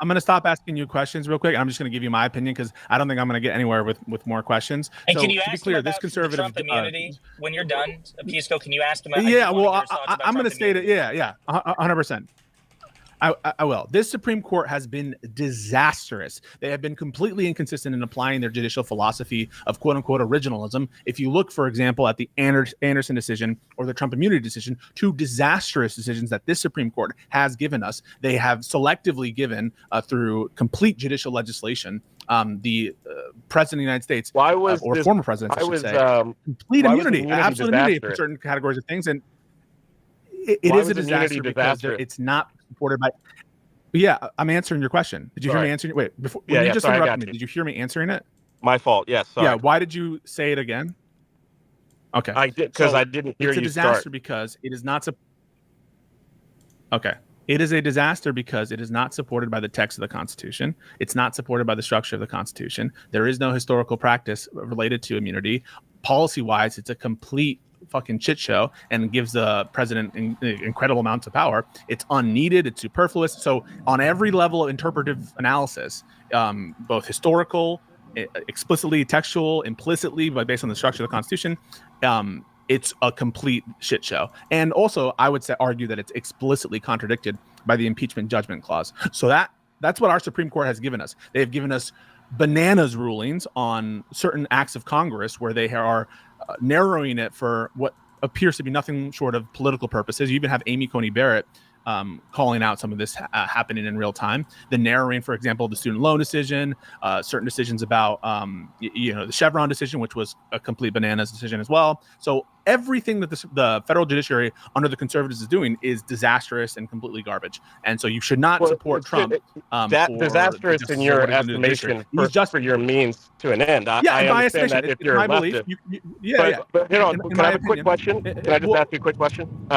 I'm gonna stop asking you questions real quick. I'm just gonna give you my opinion because I don't think I'm gonna get anywhere with more questions. And So can you to be ask him clear, this about the conservative, Trump immunity when you're done, Pisco? Can you ask him? I yeah, do want to well, hear his thoughts about I'm Trump gonna state it. immunity. Yeah, 100%. I will. This Supreme Court has been disastrous. They have been completely inconsistent in applying their judicial philosophy of quote unquote originalism. If you look, for example, at the Anderson decision or the Trump immunity decision, two disastrous decisions that this Supreme Court has given us, they have selectively given through complete judicial legislation the president of the United States or former presidents, I should say, complete immunity, absolute immunity for certain categories of things. And it is a disaster because it's not supported by. Yeah, I'm answering your question. Did you hear me answering? Wait, before when you just interrupted me, did you hear me answering it? My fault. Yes. Sorry. Yeah. Why did you say it again? Okay. I did because I didn't hear you. It's a disaster because it is not. Okay. It is a disaster because it is not supported by the text of the Constitution. It's not supported by the structure of the Constitution. There is no historical practice related to immunity. Policy-wise, it's a complete fucking shit show and gives the president incredible amounts of power. It's unneeded. It's superfluous. So on every level of interpretive analysis, both historical, explicitly textual, implicitly, but based on the structure of the Constitution, it's a complete shit show. And also, I would argue that it's explicitly contradicted by the impeachment judgment clause. So that's what our Supreme Court has given us. They've given us bananas rulings on certain acts of Congress where they are narrowing it for what appears to be nothing short of political purposes. You even have Amy Coney Barrett calling out some of this happening in real time. The narrowing, for example, the student loan decision, certain decisions about, the Chevron decision, which was a complete bananas decision as well. So everything that the federal judiciary under the conservatives is doing is disastrous and completely garbage. And so you should not support Trump. That disastrous in your estimation for your means to an end. I understand that if you're a leftist. But here on, can I have a quick question? Can I just ask you a quick question?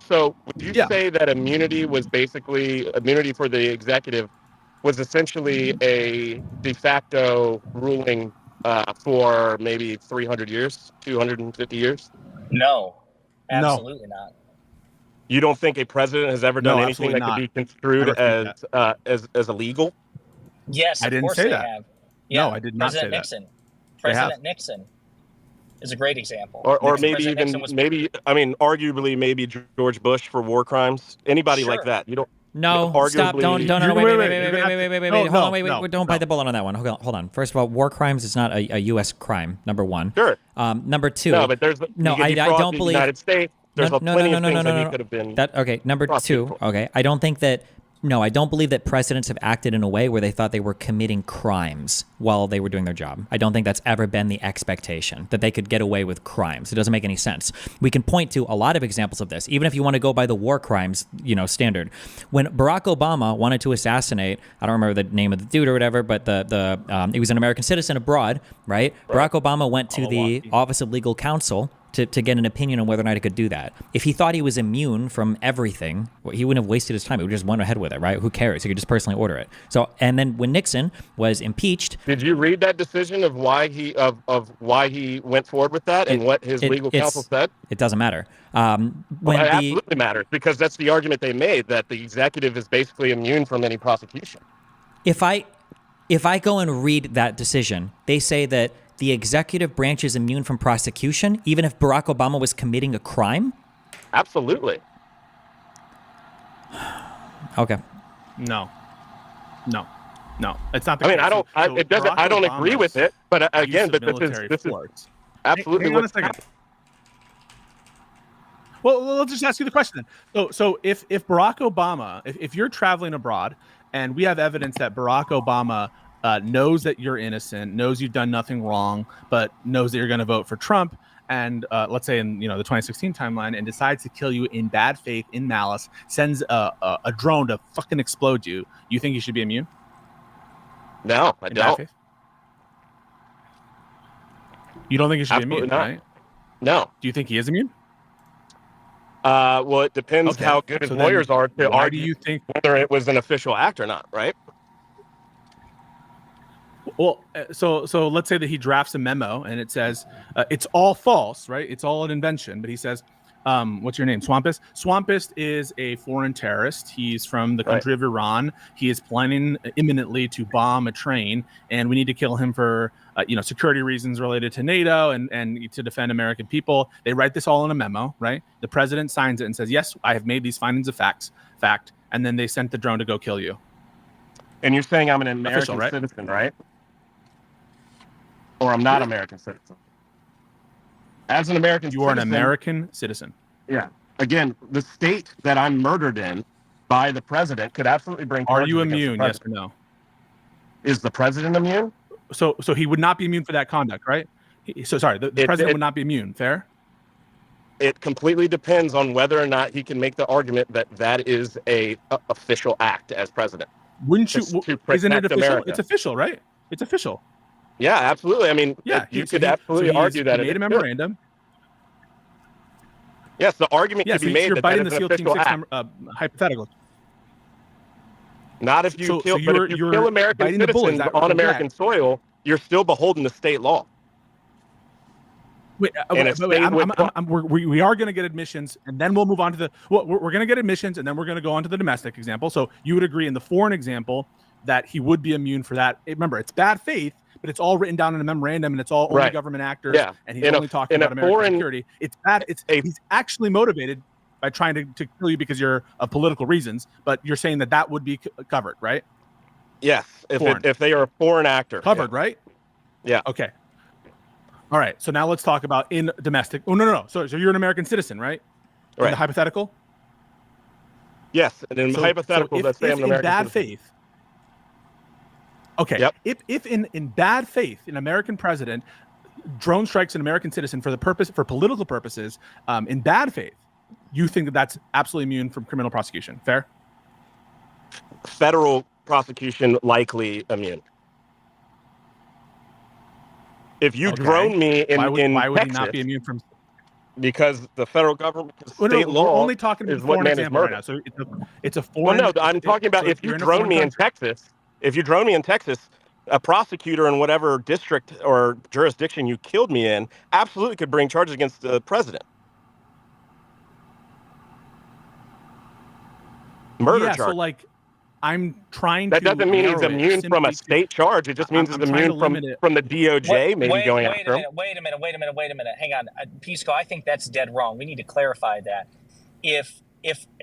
So would you say that immunity was basically immunity for the executive was essentially a de facto ruling for maybe 300 years, 250 years? No, absolutely not. You don't think a president has ever done anything that could be construed as illegal? Yes, I didn't say that. Have. Yeah, no, I did not say Nixon. President Nixon is a great example. Or maybe even arguably maybe George Bush for war crimes. Anybody like that? You don't. No, stop! Don't! Wait! Hold on! Wait! Don't bite the bullet on that one. Hold on. First of all, war crimes is not a U.S. crime. Number one. Sure. Number two. No, but I don't believe. United States. There's plenty of things that he could have been. Okay. Number two. Okay. I don't think that. No, I don't believe that presidents have acted in a way where they thought they were committing crimes while they were doing their job. I don't think that's ever been the expectation, that they could get away with crimes. It doesn't make any sense. We can point to a lot of examples of this, even if you want to go by the war crimes, standard. When Barack Obama wanted to assassinate, I don't remember the name of the dude or whatever, but he was an American citizen abroad, right? Barack Obama went to the Office of Legal Counsel to get an opinion on whether or not he could do that. If he thought he was immune from everything, he wouldn't have wasted his time. He would just went ahead with it, right? Who cares? He could just personally order it. So, and then when Nixon was impeached, did you read that decision of why he went forward with that and what his legal counsel said? It doesn't matter. It absolutely matters because that's the argument they made, that the executive is basically immune from any prosecution. If I go and read that decision, they say that the executive branch is immune from prosecution, even if Barack Obama was committing a crime? Absolutely. Okay. No. It's not the case. I don't agree with it, but again, this is absolutely hang on a second. Well, let's just ask you the question then. So if Barack Obama, if you're traveling abroad and we have evidence that Barack Obama knows that you're innocent, knows you've done nothing wrong, but knows that you're going to vote for Trump, and let's say in the 2016 timeline, and decides to kill you in bad faith, in malice, sends a drone to fucking explode you, you think you should be immune? No, I don't. You don't think he should be immune, right? No. Do you think he is immune? Well, it depends how good his lawyers are to argue whether it was an official act or not, right? Well, so let's say that he drafts a memo and it says it's all false, right? It's all an invention. But he says what's your name? Swampist. Swampist is a foreign terrorist. He's from the country of Iran. He is planning imminently to bomb a train, and we need to kill him for security reasons related to NATO and to defend American people. They write this all in a memo, right? The president signs it and says, "Yes, I have made these findings of fact," and then they sent the drone to go kill you. And you're saying I'm an American citizen, right? Or I'm not an American citizen. As an American citizen. You are an American citizen. Yeah. Again, the state that I'm murdered in by the president could absolutely bring charges. Are you immune, yes or no? Is the president immune? So he would not be immune for that conduct, right? The president would not be immune. Fair? It completely depends on whether or not he can make the argument that that is a official act as president. Wouldn't you? Isn't it official? America. It's official, right? It's official. Yeah, absolutely. I mean, you could absolutely argue that he made a memorandum. Yes, the argument could be made you're that biting that the is SEAL an Team official 6 act. Hypothetical. Not if you kill, but if you kill American citizens on American soil, you're still beholden to state law. We are going to get admissions, and then we'll move on to the. Well, we're going to get admissions, and then we're going to go on to the domestic example. So you would agree in the foreign example that he would be immune for that. Remember, it's bad faith, but it's all written down in a memorandum, and it's all only government actors. Yeah. And he's only talking about American security. It's bad. He's actually motivated by trying to kill you because you're of political reasons, but you're saying that would be covered, right? Yes, if they are a foreign actor. Covered, right? Yeah. Okay. All right. So now let's talk about in domestic. Oh, no. So you're an American citizen, right? In the hypothetical? Yes. And in the hypothetical, let's say I'm an American bad citizen. faith. Okay. Yep. If in bad faith, an American president drone strikes an American citizen for political purposes, in bad faith, you think that that's absolutely immune from criminal prosecution. Fair? Federal prosecution likely immune. If you drone me in why would Texas, he not be immune from? Because the federal government, state law, we're only talking about is what man is murder. Right now. So it's a foreign. Well, no, I'm talking about if you drone me in Texas. If you drone me in Texas, a prosecutor in whatever district or jurisdiction you killed me in absolutely could bring charges against the president. Murder charge. So like, I'm trying that doesn't mean he's immune from a state charge. It just means he's immune from the DOJ going after him. Wait a minute. Hang on. Pisco, I think that's dead wrong. We need to clarify that. If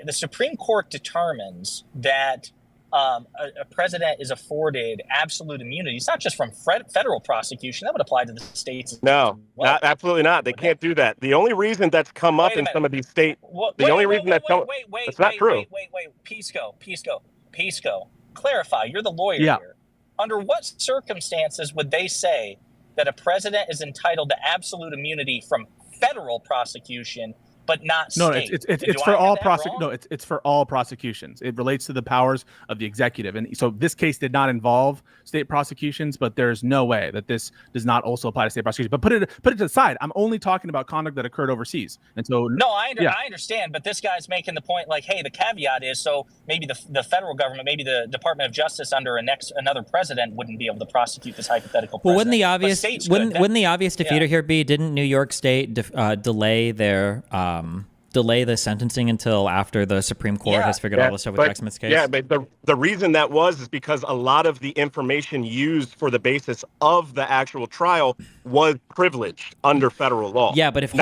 the Supreme Court determines that a president is afforded absolute immunity, it's not just from federal prosecution. That would apply to the states. No, absolutely not. They can't do that. The only reason that's come up in some of these states, that's not true. Wait. Pisco, clarify. You're the lawyer here. Under what circumstances would they say that a president is entitled to absolute immunity from federal prosecution, but not state? No, it's for all prosecutions. No, it's for all prosecutions. It relates to the powers of the executive, and so this case did not involve state prosecutions. But there's no way that this does not also apply to state prosecution. But put it aside. I'm only talking about conduct that occurred overseas, and so I understand. But this guy's making the point, like, hey, the caveat is so maybe the federal government, maybe the Department of Justice under another president wouldn't be able to prosecute this hypothetical president. Well, wouldn't the obvious defeater here be? Didn't New York State delay the sentencing until after the Supreme Court has figured all this stuff with Jack Smith's case? Yeah, but the reason that is because a lot of the information used for the basis of the actual trial was privileged under federal law. Yeah, but if it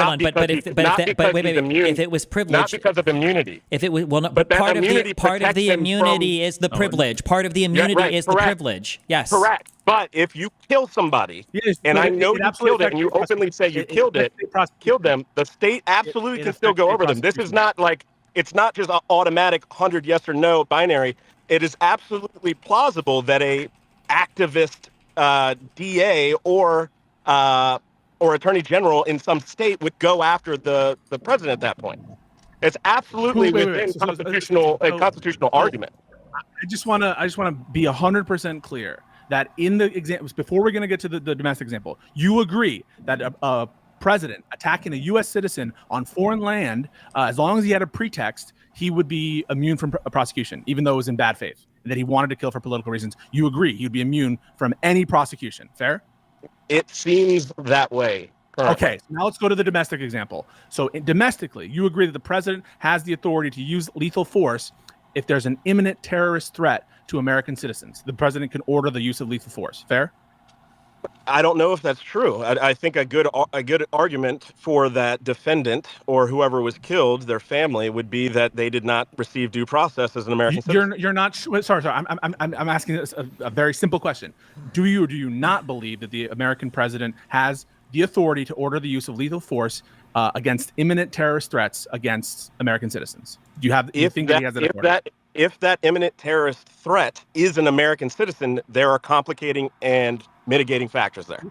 was privileged, not because of immunity. If it was part of the immunity is the privilege. Part of the immunity is the privilege. Yes, correct. But if you kill somebody, and I know you killed it, and you openly say you killed them, the state absolutely can still go over them. This is not like, it's not just an automatic 100 yes or no binary. It is absolutely plausible that a activist DA or attorney general in some state would go after the president at that point. It's absolutely within constitutional argument. I just want to be 100% clear that in the examples, before we're going to get to the domestic example, you agree that a president attacking a U.S. citizen on foreign land, as long as he had a pretext, he would be immune from a prosecution, even though it was in bad faith, that he wanted to kill for political reasons. You agree he'd be immune from any prosecution. Fair? It seems that way. Okay, so now let's go to the domestic example. So domestically, you agree that the president has the authority to use lethal force if there's an imminent terrorist threat to American citizens. The president can order the use of lethal force. Fair? I don't know if that's true. I think a good argument for that defendant or whoever was killed, their family, would be that they did not receive due process as an American citizen. You're not sorry. I'm asking a very simple question. Do you or do you not believe that the American president has the authority to order the use of lethal force against imminent terrorist threats against American citizens? Do you think that he has that authority? If that imminent terrorist threat is an American citizen, there are complicating and mitigating factors there.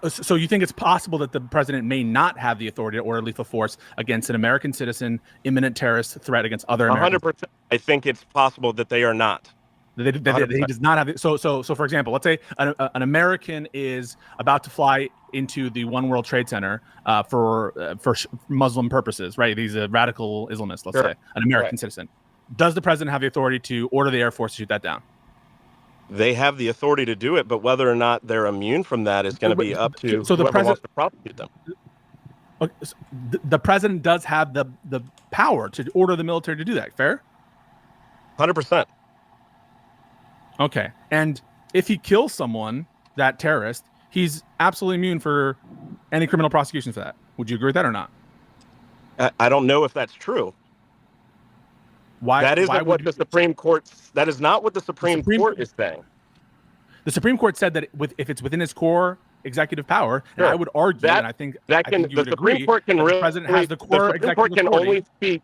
So you think it's possible that the president may not have the authority to order lethal force against an American citizen, imminent terrorist threat against other Americans? 100%. I think it's possible that they are not. That he does not have it. So for example, let's say an American is about to fly into the One World Trade Center for Muslim purposes, right? He's a radical Islamist, let's say, an American citizen. Does the president have the authority to order the Air Force to shoot that down? They have the authority to do it, but whether or not they're immune from that is going to be up to whoever wants to prosecute them. Okay, so the president does have the power to order the military to do that. Fair? 100%. Okay. And if he kills someone, that terrorist, he's absolutely immune for any criminal prosecution for that. Would you agree with that or not? I don't know if that's true. Why? That isn't what the Supreme Court. That is not what the Supreme Court is saying. The Supreme Court said that if it's within his core executive power, and I would argue, and I think you would agree, the president has the core executive authority.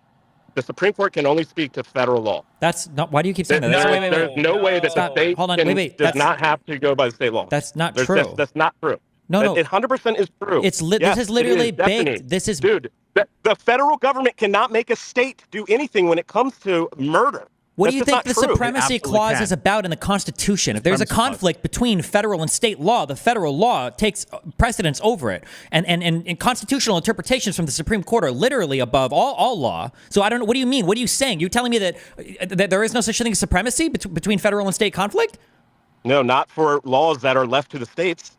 The Supreme Court can only speak to federal law. That's not. Why do you keep saying that? There's no way that the state does not have to go by the state law. That's not true. That's not true. No. It 100% is true. This is literally baked. This is dude. The federal government cannot make a state do anything when it comes to murder. What do you think the Supremacy Clause is about in the Constitution? If there's a conflict between federal and state law, the federal law takes precedence over it. And constitutional interpretations from the Supreme Court are literally above all law. So I don't know. What do you mean? What are you saying? You're telling me that there is no such thing as supremacy between federal and state conflict? No, not for laws that are left to the states.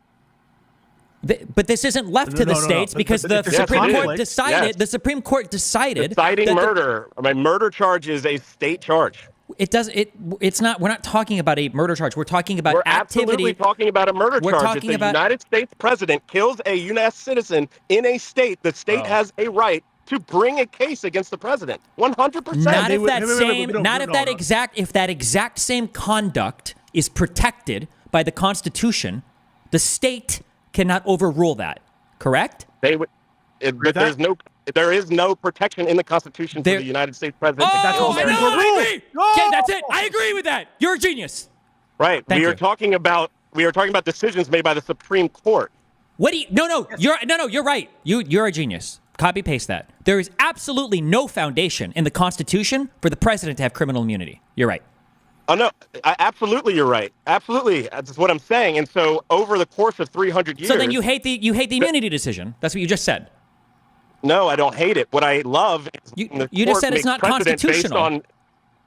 But this isn't left to the states because the Supreme Court decided. Yes. The Supreme Court decided deciding murder. Murder charge is a state charge. It's not. We're not talking about a murder charge. We're talking about activity. We're absolutely talking about a murder charge. If the United States president kills a U.S. citizen in a state, the state has a right to bring a case against the president. 100%. Not if that exact same conduct is protected by the Constitution, the state cannot overrule that. Correct? There is no protection in the Constitution for the United States president. I agree. Okay, that's it. I agree with that. You're a genius. Right. We are talking about decisions made by the Supreme Court. What do you? No. You're right. You're a genius. Copy paste that. There is absolutely no foundation in the Constitution for the president to have criminal immunity. You're right. Oh no, absolutely, you're right. Absolutely, that's what I'm saying. And so, over the course of 300 years, so then you hate the immunity decision. That's what you just said. No, I don't hate it. What I love is you just said it's not constitutional.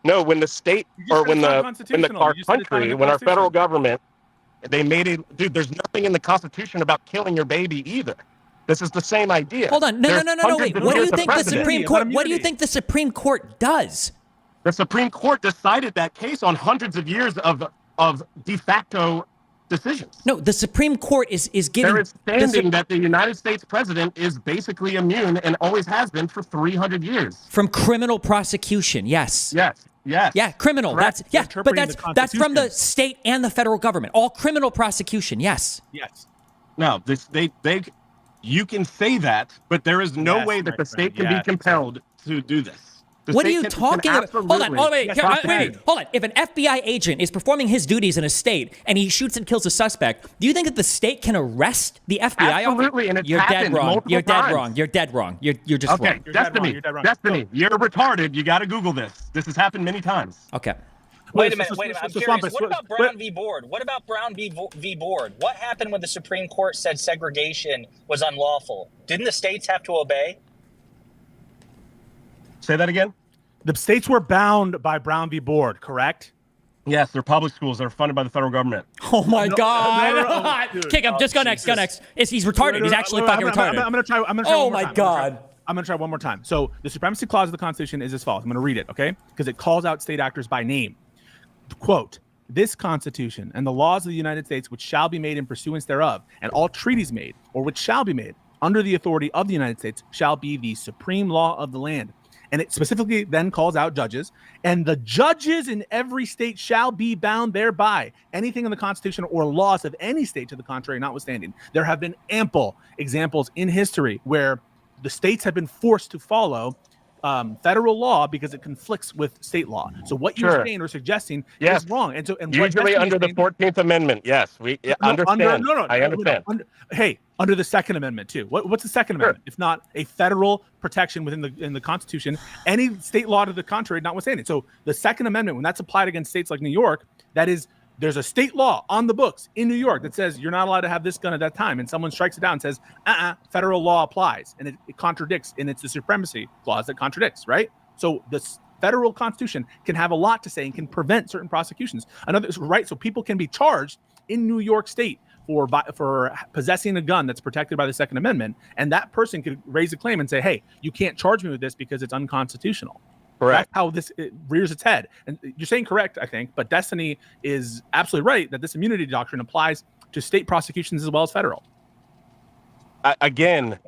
When the state or when our federal government, they made it. Dude, there's nothing in the Constitution about killing your baby either. This is the same idea. Hold on, no. Wait, what do you think the Supreme Court? What do you think the Supreme Court does? The Supreme Court decided that case on hundreds of years of de facto decisions. No, the Supreme Court is giving... There is standing that the United States president is basically immune and always has been for 300 years. From criminal prosecution, yes. Yes. Yeah, criminal. Correct. That's from the state and the federal government. All criminal prosecution, yes. Yes. No, you can say that, but there is no way that the state can be compelled to do this. What are you talking about? Hold on. Wait. Hold on. If an FBI agent is performing his duties in a state and he shoots and kills a suspect, do you think that the state can arrest the FBI? Absolutely, and it's You're happened dead wrong. You're dead wrong. You're dead wrong. You're just wrong. Okay, Destiny. You're retarded. You got to Google this. This has happened many times. Okay. Wait a minute. I'm curious. What about Brown v. Board? What about Brown v. Board? What happened when the Supreme Court said segregation was unlawful? Didn't the states have to obey? Say that again? The states were bound by Brown v. Board, correct? Yes, they're public schools. They're funded by the federal government. Oh my God! Dude, Kick him. Just go next. Go next. He's retarded. He's actually fucking retarded. I'm gonna try. Oh my God! I'm gonna try one more time. So the Supremacy Clause of the Constitution is as follows. I'm gonna read it, okay? Because it calls out state actors by name. Quote: "This Constitution and the laws of the United States, which shall be made in pursuance thereof, and all treaties made, or which shall be made under the authority of the United States, shall be the supreme law of the land." And it specifically then calls out judges, and the judges in every state shall be bound thereby. Anything in the Constitution or laws of any state to the contrary notwithstanding. There have been ample examples in history where the states have been forced to follow federal law because it conflicts with state law. So what you're saying or suggesting is wrong. And so, and usually under the 14th Amendment, yes, we understand. I understand. Under the Second Amendment too. What's the Second Amendment? If not a federal protection in the Constitution, any state law to the contrary notwithstanding. So the Second Amendment, when that's applied against states like New York, there's a state law on the books in New York that says you're not allowed to have this gun at that time, and someone strikes it down and says, federal law applies, and it contradicts, and it's the Supremacy Clause that contradicts, right? So the federal Constitution can have a lot to say and can prevent certain prosecutions. So people can be charged in New York State for possessing a gun that's protected by the Second Amendment, and that person could raise a claim and say, hey, you can't charge me with this because it's unconstitutional. Correct. That's how this rears its head. And you're saying correct, I think, but Destiny is absolutely right that this immunity doctrine applies to state prosecutions as well as federal. Again,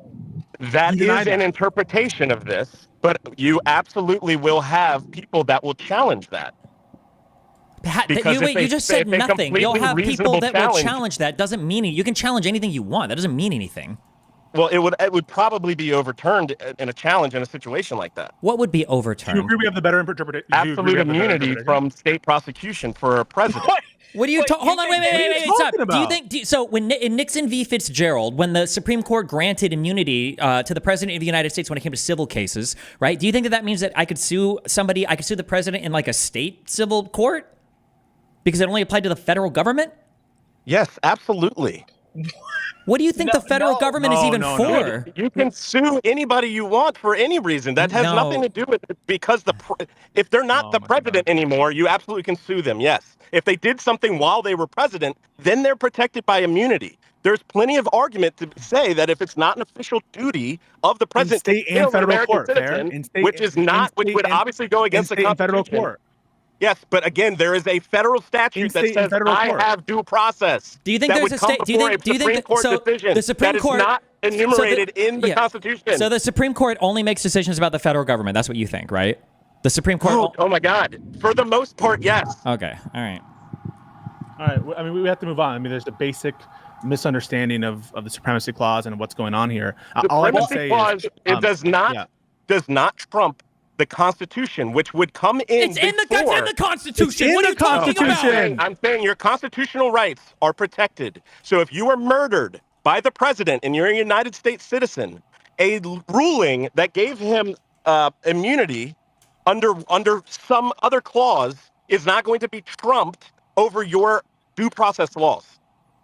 that is an interpretation of this, but you absolutely will have people that will challenge that. You just said nothing. You'll have people that will challenge that. Doesn't mean you can challenge anything you want. That doesn't mean anything. Well, it would probably be overturned in a challenge in a situation like that. What would be overturned? Do you agree we have the better interpretation? Absolute immunity from state prosecution for a president. What are you talking? Hold on, wait, stop. Do you think so? When in Nixon v. Fitzgerald, when the Supreme Court granted immunity to the president of the United States when it came to civil cases, right? Do you think that means that I could sue somebody? I could sue the president in like a state civil court because it only applied to the federal government? Yes, absolutely. What do you think the federal government is even for? You can sue anybody you want for any reason. That has nothing to do with it because if they're not the president anymore, you absolutely can sue them, yes. If they did something while they were president, then they're protected by immunity. There's plenty of argument to say that if it's not an official duty of the president state and federal court, which would obviously go against the Constitution. Federal court. Yes, but again, there is a federal statute that says I have due process. Do you think there's a state? Do you think the Supreme Court is not enumerated in the Constitution? So the Supreme Court only makes decisions about the federal government. That's what you think, right? The Supreme Court. Oh my God! For the most part, yes. Okay. All right. I mean, we have to move on. I mean, there's a basic misunderstanding of the Supremacy Clause and what's going on here. All I can say is it does not trump the Constitution, which would come in. It's in the Constitution. What are you talking about? I'm saying your constitutional rights are protected. So if you are murdered by the president and you're a United States citizen, a ruling that gave him immunity under some other clause is not going to be trumped over your due process laws.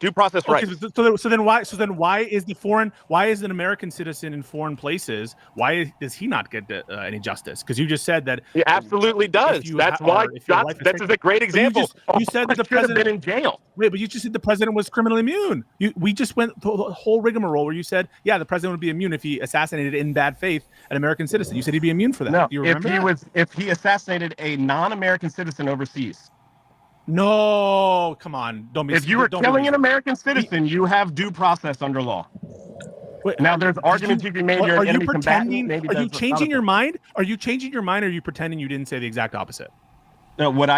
Due process rights. So then why is an American citizen in foreign places, why does he not get any justice? Because you just said that he absolutely does. That's why. This is a great example. You said that the president been in jail. Wait, but you just said the president was criminally immune. We just went the whole rigmarole where you said, yeah, the president would be immune if he assassinated in bad faith an American citizen. You said he'd be immune for that. No, do you remember if he assassinated a non-American citizen overseas. No, come on. If you were killing an American citizen, you have due process under law. Wait, now, there's arguments you can make. Are you pretending? Are you changing your mind? Are you changing your mind, or are you pretending you didn't say the exact opposite? No, what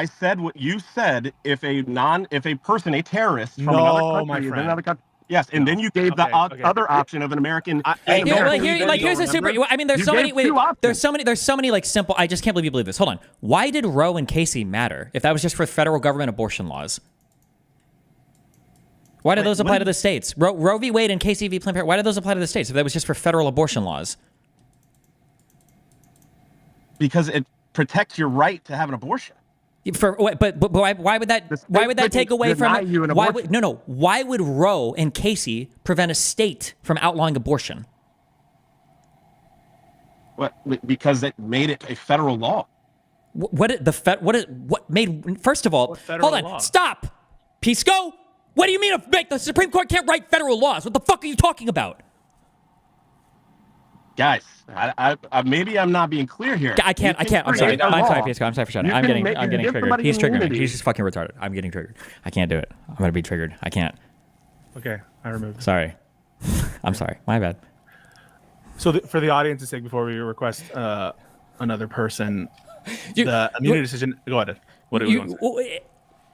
you said, if a person, a terrorist from another country, yes, and then you gave the other option of an American. Here's a super. I mean, there's so many. There's so many like simple. I just can't believe you believe this. Hold on. Why did Roe and Casey matter? If that was just for federal government abortion laws, why do those apply to the states? Roe v. Wade and Casey v. Planned Parenthood. Why do those apply to the states if that was just for federal abortion laws? Because it protects your right to have an abortion. But why would that take away from you an abortion? Why would Roe and Casey prevent a state from outlawing abortion? Because it made it a federal law. What made? First of all, hold on, stop, Pisco. What do you mean the Supreme Court can't write federal laws? What the fuck are you talking about? Guys, I maybe I'm not being clear here. I can't. I'm sorry. I'm sorry, Pisco. I'm sorry for shouting. I'm getting triggered. He's triggering me. He's just fucking retarded. I'm getting triggered. I can't do it. I'm gonna be triggered. I can't. Okay, I removed it. Sorry. I'm sorry. My bad. So for the audience's sake, before we request another person, the immunity decision. Go ahead. What do we want to say?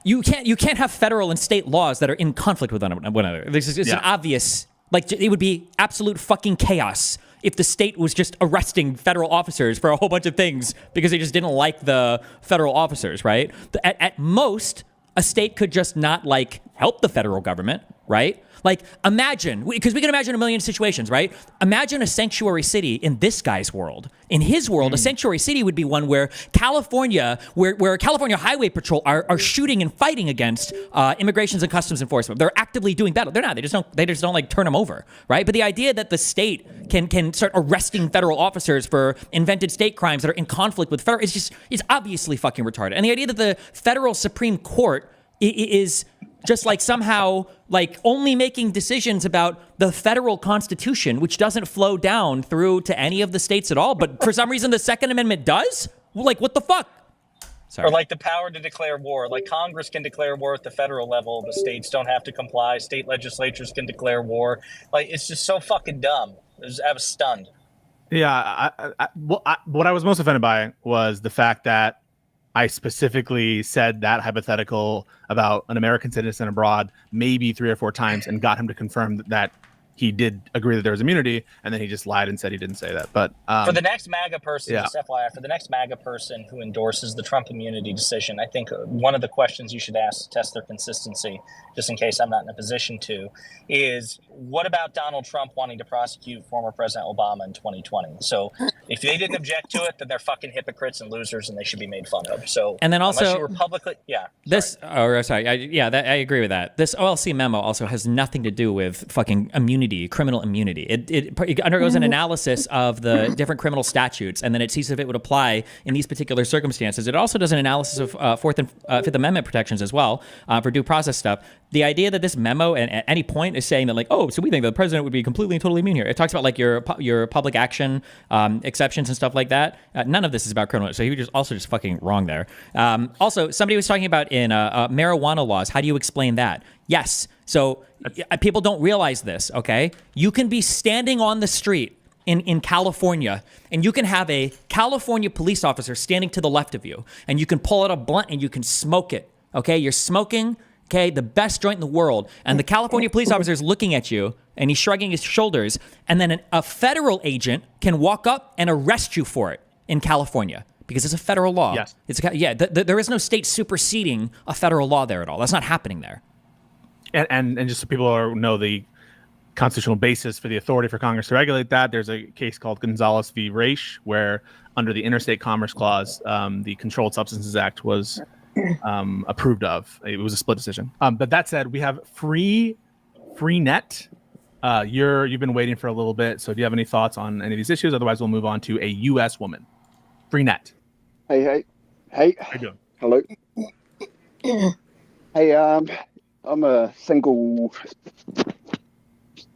You can't have federal and state laws that are in conflict with one another. It's an obvious, like, it would be absolute fucking chaos if the state was just arresting federal officers for a whole bunch of things because they just didn't like the federal officers, right? At most, a state could just not, like, help the federal government, right? Like, imagine, because we can imagine a million situations, right? Imagine a sanctuary city in this guy's world. In his world, a sanctuary city would be one where California, where California Highway Patrol are shooting and fighting against Immigrations and Customs Enforcement. They're actively doing battle. They're not. They just don't like turn them over, right? But the idea that the state can start arresting federal officers for invented state crimes that are in conflict with federal is obviously fucking retarded. And the idea that the federal Supreme Court is just like somehow like only making decisions about the federal constitution, which doesn't flow down through to any of the states at all. But for some reason, the Second Amendment does? Like, what the fuck? Sorry. Or like the power to declare war. Like Congress can declare war at the federal level. The states don't have to comply. State legislatures can declare war. Like, it's just so fucking dumb. I was stunned. Yeah. What I was most offended by was the fact that I specifically said that hypothetical about an American citizen abroad maybe 3 or 4 times and got him to confirm that he did agree that there was immunity, and then he just lied and said he didn't say that. But for the next MAGA person, just FYI, for the next MAGA person who endorses the Trump immunity decision, I think one of the questions you should ask to test their consistency, just in case I'm not in a position to, is what about Donald Trump wanting to prosecute former President Obama in 2020? So if they didn't object to it, then they're fucking hypocrites and losers, and they should be made fun of. So and then also unless you were publicly, I agree with that. This OLC memo also has nothing to do with fucking immunity. Criminal immunity. It undergoes an analysis of the different criminal statutes, and then it sees if it would apply in these particular circumstances. It also does an analysis of Fourth and Fifth Amendment protections as well for due process stuff. The idea that this memo at any point is saying that, like, oh, so we think that the president would be completely and totally immune here. It talks about like your public action exceptions and stuff like that. None of this is about criminal. So he was just fucking wrong there. Also, somebody was talking about in marijuana laws. How do you explain that? Yes. So people don't realize this, okay? You can be standing on the street in California, and you can have a California police officer standing to the left of you, and you can pull out a blunt and you can smoke it, okay? You're smoking, okay, the best joint in the world, and the California police officer is looking at you, and he's shrugging his shoulders, and then a federal agent can walk up and arrest you for it in California. Because it's a federal law. Yes. There is no state superseding a federal law there at all. That's not happening there. And just so people know the constitutional basis for the authority for Congress to regulate that, there's a case called Gonzalez v. Raich, where under the Interstate Commerce Clause, the Controlled Substances Act was approved of. It was a split decision. But that said, we have free net. You've been waiting for a little bit, so do you have any thoughts on any of these issues? Otherwise, we'll move on to a U.S. woman. Free net. Hey. How you doing? Hello. Hey, I'm a single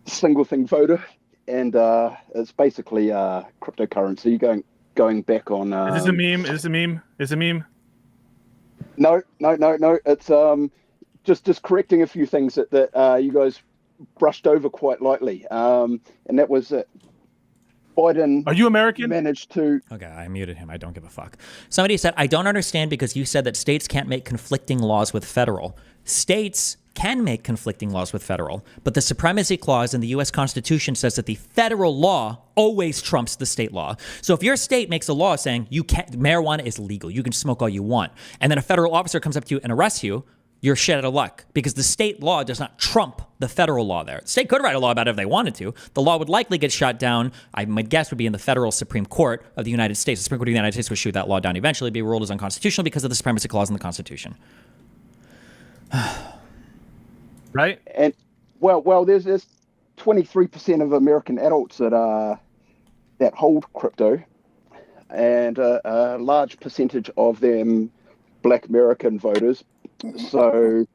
thing voter, and it's basically cryptocurrency. Going back on. Is this a meme? Is this a meme? No. It's just correcting a few things that you guys brushed over quite lightly, and that was it. Biden. Are you American? Managed to. Okay, I muted him. I don't give a fuck. Somebody said, I don't understand because you said that states can't make conflicting laws with federal. States can make conflicting laws with federal, but the Supremacy Clause in the U.S. Constitution says that the federal law always trumps the state law. So if your state makes a law saying marijuana is legal, you can smoke all you want, and then a federal officer comes up to you and arrests you, you're shit out of luck because the state law does not trump the federal law there. The state could write a law about it if they wanted to. The law would likely get shot down, my guess would be in the federal Supreme Court of the United States. The Supreme Court of the United States would shoot that law down eventually, be ruled as unconstitutional because of the Supremacy Clause in the Constitution. Right? And well, there's 23% of American adults that hold crypto. and a large percentage of them Black American voters. So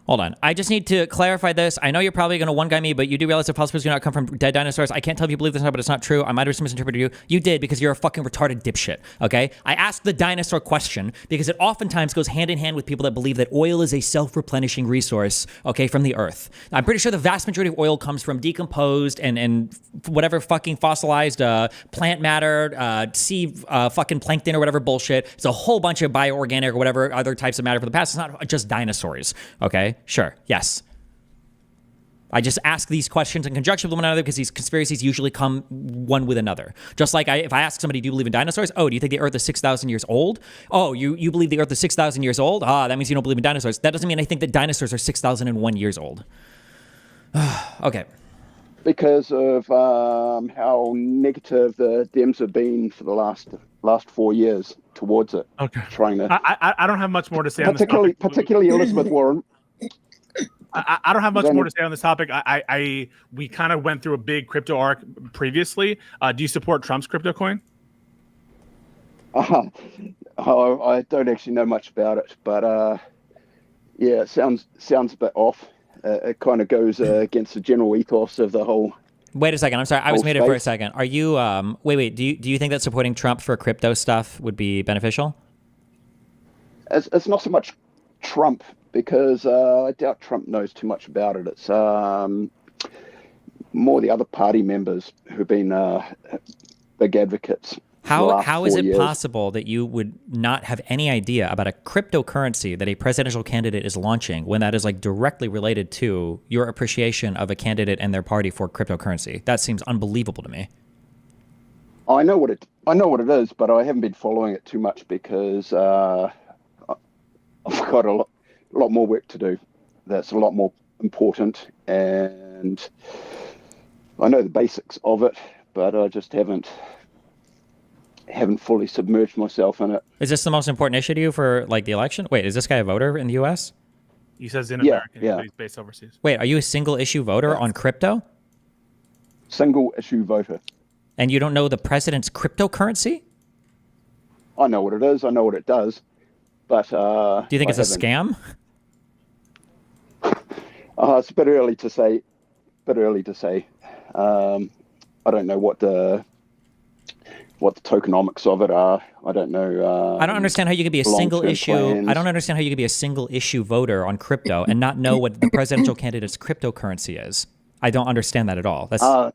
hold on. I just need to clarify this. I know you're probably going to one-guy me, but you do realize that philosophers do not come from dead dinosaurs. I can't tell if you believe this or not, but it's not true. I might have misinterpreted you. You did, because you're a fucking retarded dipshit, okay? I asked the dinosaur question because it oftentimes goes hand in hand with people that believe that oil is a self-replenishing resource, okay, from the earth. I'm pretty sure the vast majority of oil comes from decomposed and whatever fucking fossilized plant matter, sea fucking plankton or whatever bullshit. It's a whole bunch of bioorganic or whatever other types of matter for the past. It's not just dinosaurs, okay? Sure. Yes. I just ask these questions in conjunction with one another because these conspiracies usually come one with another. Just like if I ask somebody, do you believe in dinosaurs? Oh, do you think the Earth is 6,000 years old? Oh, you believe the Earth is 6,000 years old? Ah, that means you don't believe in dinosaurs. That doesn't mean I think that dinosaurs are 6,001 years old. Okay. Because of how negative the Dems have been for the last 4 years towards it. Okay. Trying to. I don't have much more to say on this topic. Particularly Elizabeth Warren. I don't have much more to say on this topic. We kind of went through a big crypto arc previously. Do you support Trump's crypto coin? I don't actually know much about it, but yeah, it sounds a bit off. It kind of goes against the general ethos of the whole. Wait a second. I'm sorry. I was muted for a second. Are you? Wait. Do you think that supporting Trump for crypto stuff would be beneficial? It's not so much Trump, because I doubt Trump knows too much about it. It's more the other party members who've been big advocates. How is it possible that you would not have any idea about a cryptocurrency that a presidential candidate is launching when that is like directly related to your appreciation of a candidate and their party for cryptocurrency? That seems unbelievable to me. I know what it is, but I haven't been following it too much because I've got a lot more work to do. That's a lot more important, and I know the basics of it, but I just haven't fully submerged myself in it. Is this the most important issue to you for like the election? Wait, is this guy a voter in the U.S.? He says in America, but he's based overseas. Wait, are you a single issue voter on crypto? Single issue voter. And you don't know the president's cryptocurrency? I know what it is. I know what it does. But do you think it's a scam? It's a bit early to say. I don't know what the tokenomics of it are. I don't know. I don't understand how you could be a single issue. Plans. I don't understand how you could be a single issue voter on crypto and not know what the presidential candidate's cryptocurrency is. I don't understand that at all. That's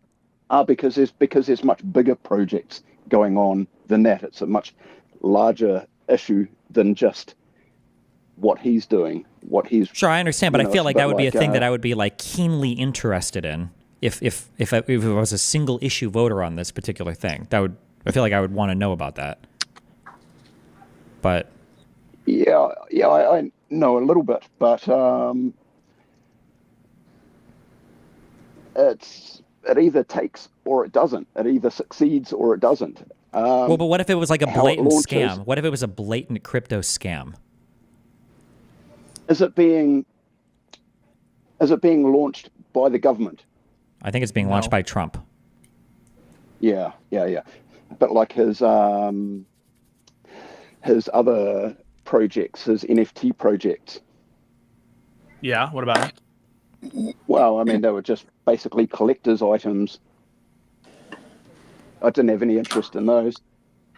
because there's much bigger projects going on than that. It's a much larger issue than just what he's doing. Sure, I understand, but I feel like that would be a thing that I would be like keenly interested in if I was a single issue voter on this particular thing. I feel like I would want to know about that. But yeah, I know a little bit, but it either takes or it doesn't. It either succeeds or it doesn't. Well, but what if it was like a blatant scam? What if it was a blatant crypto scam? Is it being launched by the government? I think it's being launched by Trump. Yeah. But like his other projects, his NFT projects. Yeah, what about it? Well, I mean, they were just basically collector's items. I didn't have any interest in those.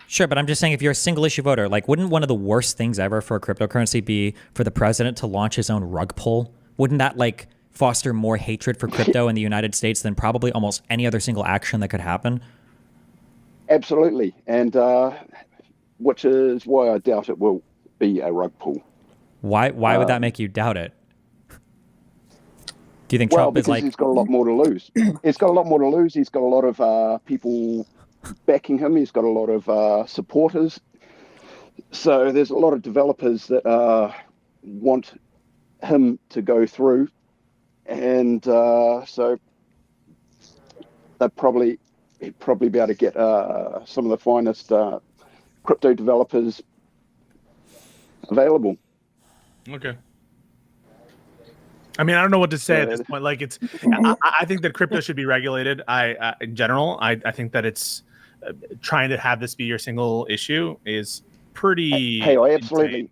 Sure, but I'm just saying if you're a single issue voter, like wouldn't one of the worst things ever for a cryptocurrency be for the president to launch his own rug pull? Wouldn't that like foster more hatred for crypto in the United States than probably almost any other single action that could happen? Absolutely, and which is why I doubt it will be a rug pull. Why would that make you doubt it? Do you think Trump is like... he's got a lot more to lose. He's got a lot more to lose. He's got a lot of people backing him. He's got a lot of supporters. So there's a lot of developers that want him to go through. And so he'd probably be able to get some of the finest crypto developers available. Okay. I mean, I don't know what to say at this point. Like, I think that crypto should be regulated. In general, I think that it's trying to have this be your single issue is pretty. Hey, I absolutely.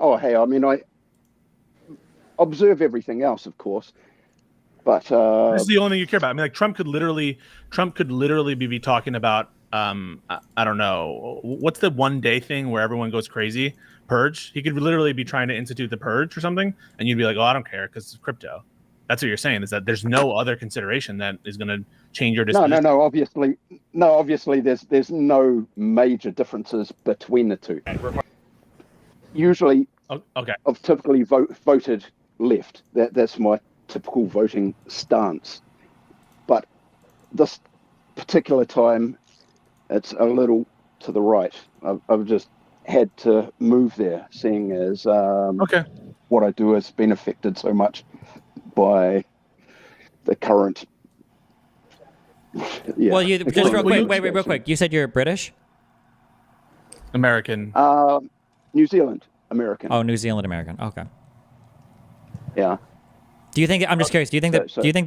Oh, hey, I mean, I observe everything else, of course, but this is the only thing you care about. I mean, like Trump could literally be talking about. I don't know, what's the 1 day thing where everyone goes crazy? Purge. He could literally be trying to institute the purge or something, and you'd be like, "Oh, I don't care because it's crypto." That's what you're saying, is that there's no other consideration that is going to change your disposition. No. Obviously, there's no major differences between the two. Usually, okay, I've typically voted left. That's my typical voting stance. But this particular time, it's a little to the right. I've just had to move there, seeing as what I do has been affected so much by the current. Yeah. Well, you just real quick. You said you're British? American. New Zealand American. Oh, New Zealand American. Okay. Yeah. Do you think? I'm just curious. Do you think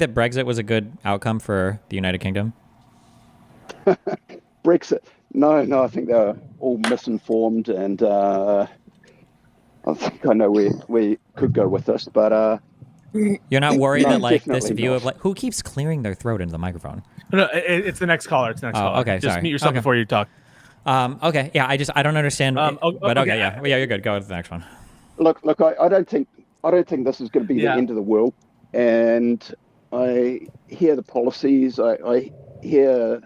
that Brexit was a good outcome for the United Kingdom? Brexit? No. I think they're all misinformed, and I think I know where we could go with this, but. You're not worried that like this view of like who keeps clearing their throat into the microphone? No, it's the next caller. Caller. Okay, just sorry. Mute yourself before you talk. Okay, yeah, I don't understand. But okay, yeah, you're good. Go to the next one. Look, I don't think this is going to be the end of the world, and I hear the policies. I hear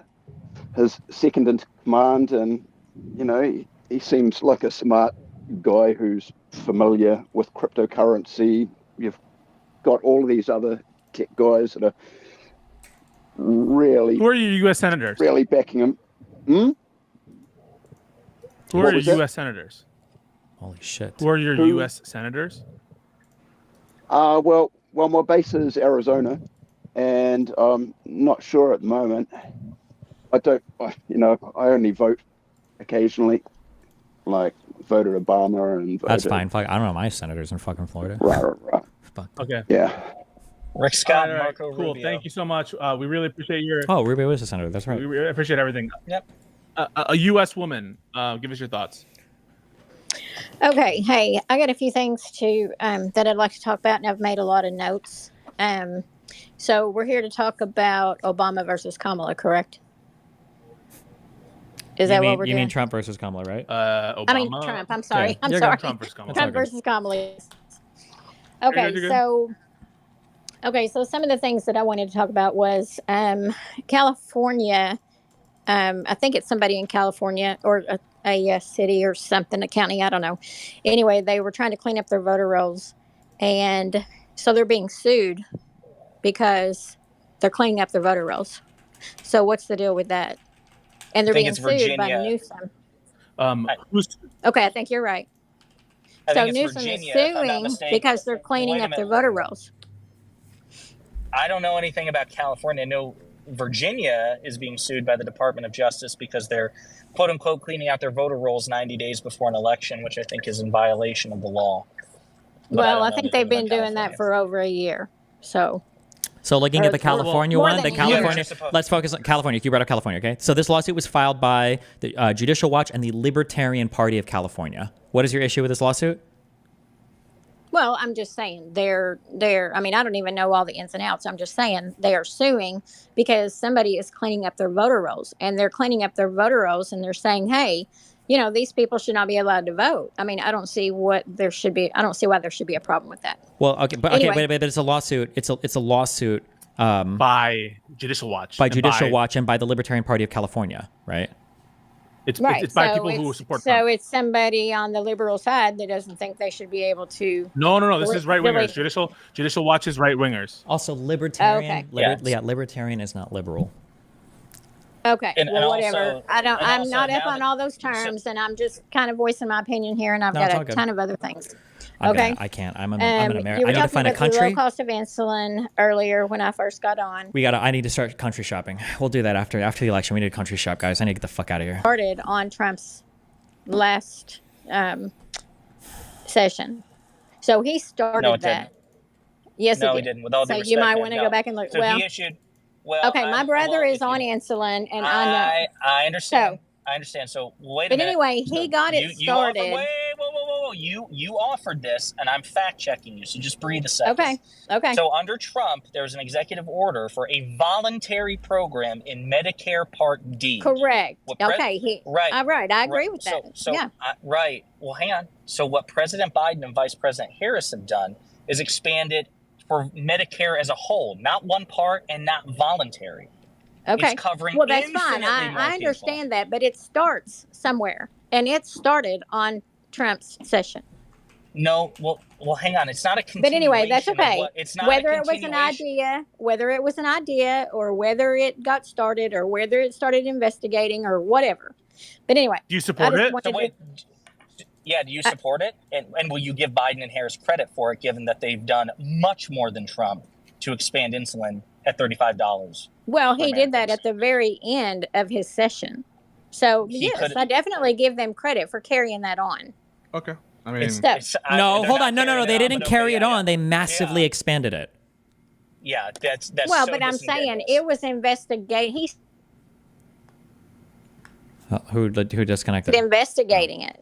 his second in command, and he seems like a smart guy who's familiar with cryptocurrency. You've got all of these other tech guys that are really. Who are your U.S. senators? Really backing him. Who are your U.S. senators? Holy shit! Who are your U.S. senators? Well, my base is Arizona, and I'm not sure at the moment. I only vote occasionally, like voted Obama and. That's fine. I don't know my senators in fucking Florida. Right. Fuck. Okay. Yeah. Rick Scott, and Marco Rubio. Cool. Thank you so much. We really appreciate your. Oh, Rubio is a senator. That's right. We really appreciate everything. Yep. A U.S. woman. Give us your thoughts. Okay. Hey, I got a few things that I'd like to talk about, and I've made a lot of notes. So we're here to talk about Obama versus Kamala, correct? Is that what we're doing? You mean Trump versus Kamala, right? Obama. I mean Trump. I'm sorry. Yeah. I'm sorry. Trump versus Kamala. Trump versus Kamala. Okay, so some of the things that I wanted to talk about was California. I think it's somebody in California or a city or something, a county, I don't know. Anyway, they were trying to clean up their voter rolls, and so they're being sued because they're cleaning up their voter rolls. So what's the deal with that? And they're being sued by Newsom. Okay, I think you're right. So Newsom is suing because they're cleaning up their voter rolls. I don't know anything about California. I know Virginia is being sued by the Department of Justice because they're, quote unquote, cleaning out their voter rolls 90 days before an election, which I think is in violation of the law. Well, I think they've been doing that for over a year. So looking at the California one, let's focus on California. You brought up California, okay? So this lawsuit was filed by the Judicial Watch and the Libertarian Party of California. What is your issue with this lawsuit? Well, I'm just saying I mean, I don't even know all the ins and outs. I'm just saying they are suing because somebody is cleaning up their voter rolls, and they're cleaning up their voter rolls, and they're saying, hey, these people should not be allowed to vote. I mean, I don't see why there should be a problem with that. Well, okay, but anyway. But it's a lawsuit. It's a lawsuit by Judicial Watch. By Judicial Watch and by the Libertarian Party of California, right? It's by people who support Trump. So it's somebody on the liberal side that doesn't think they should be able to. No. This is right wingers. Judicial Watch is right wingers. Also, libertarian. Libertarian is not liberal. Okay. And whatever. Also, I'm not up on all those terms, and I'm just kind of voicing my opinion here, and I've got a ton of other things. Okay. I can't. I'm an American. I need to find a country. You were talking about the low cost of insulin earlier when I first got on. I need to start country shopping. We'll do that after the election. We need a country shop, guys. I need to get the fuck out of here. Started on Trump's last session, so he started that. Yes, he didn't. With all due respect, you might want to go back and look. So Well, okay, my brother is on insulin, and I know. I understand. I understand. So wait a minute. But anyway, he got it started. Whoa. You offered this, and I'm fact checking you. So just breathe a second. Okay. So under Trump, there was an executive order for a voluntary program in Medicare Part D. Correct. Okay. Right. I agree with that. Right. Well, hang on. So what President Biden and Vice President Harris have done is expanded for Medicare as a whole, not one part and not voluntary. Okay. It's covering that's fine. I understand that, but it starts somewhere, and it started on Trump's session. No, well, hang on. It's not a continuation. But anyway, that's okay. It's not whether it was an idea, or whether it got started, or whether it started investigating, or whatever. But anyway, do you support it? Do you support it? And will you give Biden and Harris credit for it, given that they've done much more than Trump to expand insulin at $35? Well, he did that at the very end of his session. So, yes, I definitely give them credit for carrying that on. Okay. I mean, hold on. No. They didn't carry it on. They massively expanded it. Yeah, that's well, but I'm saying it was investigating. Who disconnected? Investigating it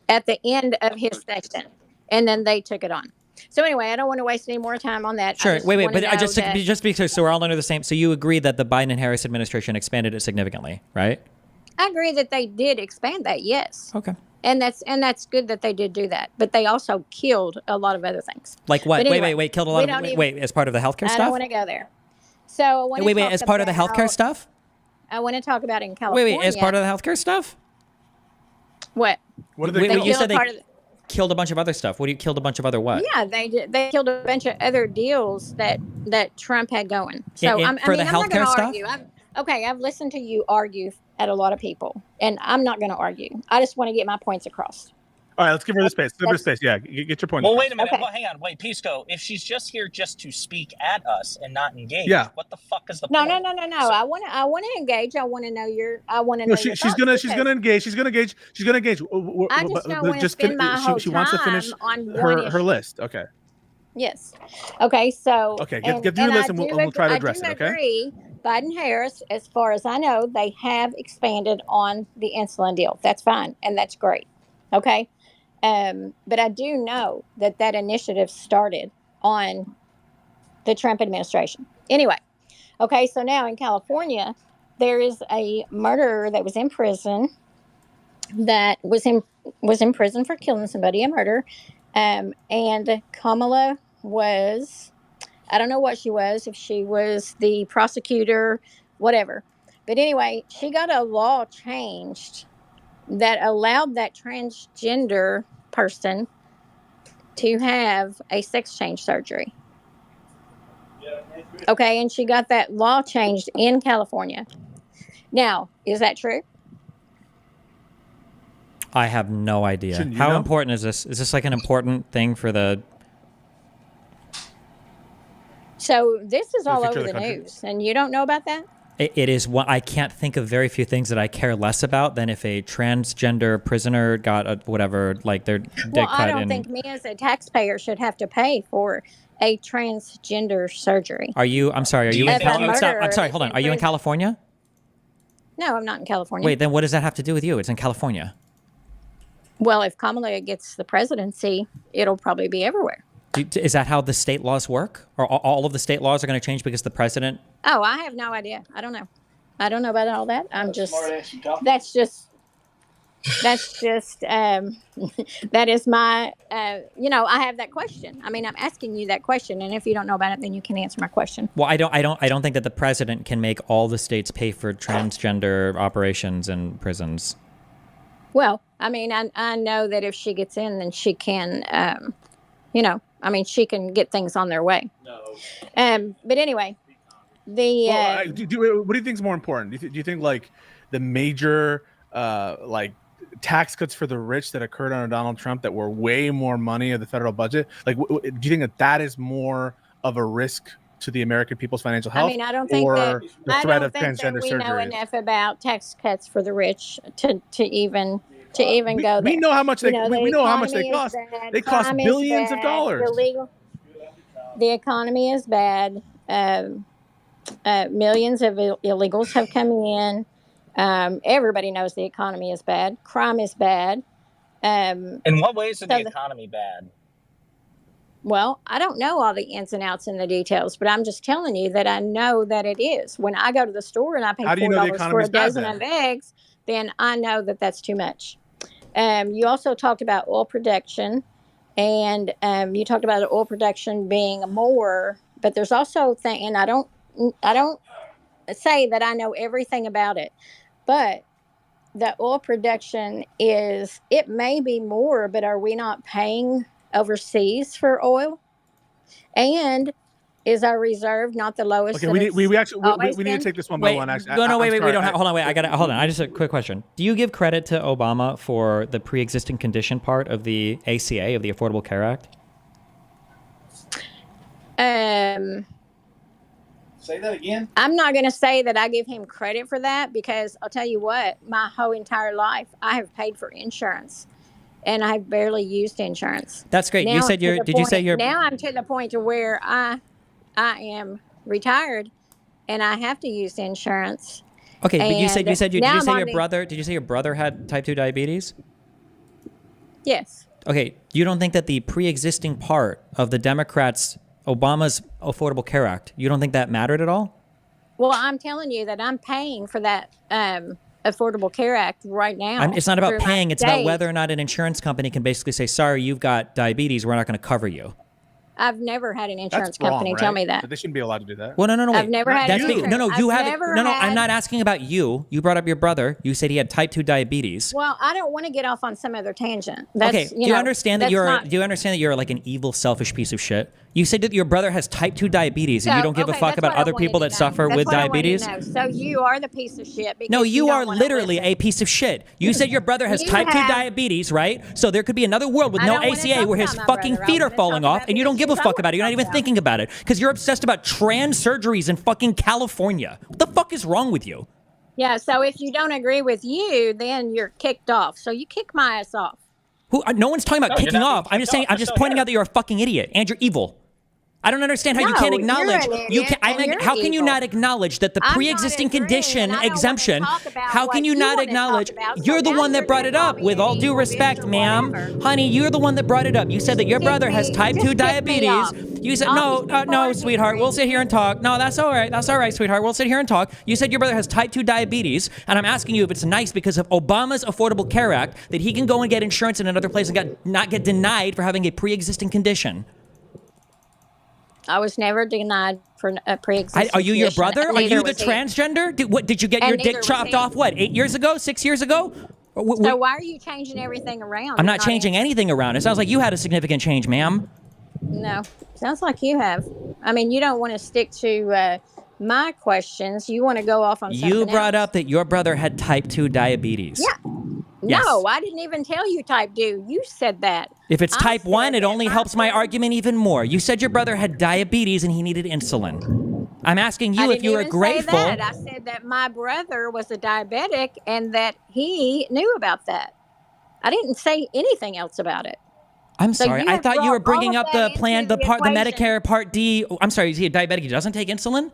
at the end of his session, and then they took it on. So anyway, I don't want to waste any more time on that. Sure. Wait. But just because so we're all under the same. So you agree that the Biden and Harris administration expanded it significantly, right? I agree that they did expand that. Yes. Okay. And that's good that they did do that. But they also killed a lot of other things. Like what? Anyway, wait. Killed a lot of. Wait. As part of the healthcare stuff. I don't want to go there. So wait. As part of the healthcare stuff. I want to talk about in California. Wait. As part of the healthcare stuff. What? What did they? You said they killed a bunch of other stuff. What do you killed a bunch of other what? Yeah, they did. They killed a bunch of other deals that Trump had going. So the healthcare stuff. I've listened to you argue at a lot of people, and I'm not going to argue. I just want to get my points across. All right, let's give her the space. Give her the space. Yeah, get your point. Well, wait a minute. Okay. Well, hang on. Wait, Pisco. If she's just here just to speak at us and not engage, what the fuck is the point? No. So, I want to engage. I want to know your. I want to know. She's gonna engage. She's gonna engage. I just don't want to spend my whole she wants to finish on her list. Okay. Yes. Okay. So. Okay. Get through your list, and we'll try to address it. Okay. Agree. Biden Harris, as far as I know, they have expanded on the insulin deal. That's fine, and that's great. Okay. But I do know that initiative started on the Trump administration. Anyway, okay, so now in California, there is a murderer that was in prison that was in prison for killing somebody, a murder. And Kamala was, I don't know what she was, if she was the prosecutor, whatever. But anyway, she got a law changed that allowed that transgender person to have a sex change surgery. Okay, and she got that law changed in California. Now, is that true? I have no idea. How important is this? Is this like an important thing for the... So this is all over the news, and you don't know about that? It is one. I can't think of very few things that I care less about than if a transgender prisoner got a, whatever, like their dick cut in. Well, I don't think me as a taxpayer should have to pay for a transgender surgery. Are you? I'm sorry. Are you in California? I'm sorry. Hold on. Are you in California? No, I'm not in California. Wait. Then what does that have to do with you? It's in California. Well, if Kamala gets the presidency, it'll probably be everywhere. Is that how the state laws work? Or all of the state laws are going to change because the president? Oh, I have no idea. I don't know. I don't know about all that. I'm just, that is my, I have that question. I mean, I'm asking you that question. And if you don't know about it, then you can answer my question. Well, I don't think that the president can make all the states pay for transgender operations in prisons. Well, I mean, I know that if she gets in, then she can, she can get things on their way. No. But anyway, what do you think is more important? Do you think like the major tax cuts for the rich that occurred under Donald Trump that were way more money of the federal budget? Like, do you think that is more of a risk to the American people's financial health? I mean, I don't think that the threat of transgender surgery. We know enough about tax cuts for the rich to even go there. We know how much they cost. They cost billions of dollars. The economy is bad. millions of illegals have come in. Everybody knows the economy is bad. Crime is bad. In what ways is the economy bad? Well, I don't know all the ins and outs and the details, but I'm just telling you that I know that it is. When I go to the store and I pay $4 for a dozen of eggs, then I know that that's too much. You also talked about oil production, and you talked about oil production being more, but there's also and I don't say that I know everything about it, but the oil production it may be more, but are we not paying overseas for oil? And is our reserve not the lowest? Okay, we need to take this one by one. Actually, wait. We don't have. Hold on, wait. Hold on. I just a quick question. Do you give credit to Obama for the pre-existing condition part of the ACA, of the Affordable Care Act? Say that again. I'm not going to say that I give him credit for that, because I'll tell you what, my whole entire life I have paid for insurance. And I've barely used insurance. That's great. Now you said you're. Did you say you're? Now I'm to the point to where I am retired, and I have to use insurance. Okay, but you said did you say your brother had type 2 diabetes? Yes. Okay, you don't think that the pre-existing part of the Democrats' Obama's Affordable Care Act, you don't think that mattered at all? Well, I'm telling you that I'm paying for that Affordable Care Act right now. It's not about paying. It's about whether or not an insurance company can basically say, sorry, you've got diabetes. We're not going to cover you. I've never had an insurance company tell me that. They shouldn't be allowed to do that. Well, no. I've never had insurance. You haven't. No, I'm not asking about you. You brought up your brother. You said he had type 2 diabetes. Well, I don't want to get off on some other tangent. Okay. Do you understand that you're like an evil, selfish piece of shit? You said that your brother has type 2 diabetes and you don't give a fuck about other people that suffer with diabetes? So you are the piece of shit. No, you are literally a piece of shit. You said your brother has type 2 diabetes, right? So there could be another world with no ACA where his fucking feet are falling off and you don't give a fuck about it. You're not even thinking about it because you're obsessed about trans surgeries in fucking California. What the fuck is wrong with you? Yeah, so if you don't agree with you, then you're kicked off. So you kick my ass off. No one's talking about kicking off. I'm just saying, I'm just pointing out that you're a fucking idiot and you're evil. I don't understand how you can't acknowledge. How can you not acknowledge that the pre-existing condition exemption? How can you not acknowledge? You're the one that brought it up. With all due respect, ma'am, honey, you're the one that brought it up. You said that your brother has type 2 diabetes. You said no, sweetheart. We'll sit here and talk. No, that's all right. That's all right, sweetheart. We'll sit here and talk. You said your brother has type 2 diabetes, and I'm asking you if it's nice because of Obama's Affordable Care Act that he can go and get insurance in another place and not get denied for having a pre-existing condition. I was never denied for a pre-existing Are you your brother? Are you the he. transgender? Did you get your dick chopped off, 8 years ago, 6 years ago? So why are you changing everything around? I'm not changing anything around. It sounds like you had a significant change, ma'am. No, sounds like you have. I mean, you don't want to stick to my questions. You want to go off on something You brought up that your brother had type 2 diabetes. Yeah. Yes. No, I didn't even tell you type 2. You said that. If it's type 1, it only helps my argument even more. You said your brother had diabetes and he needed insulin. I'm asking you if you were grateful. Say that. I said that my brother was a diabetic and that he knew about that. I didn't say anything else about it. I'm sorry. I thought you were bringing up the plan, the Medicare Part D. I'm sorry. Is he a diabetic? He doesn't take insulin?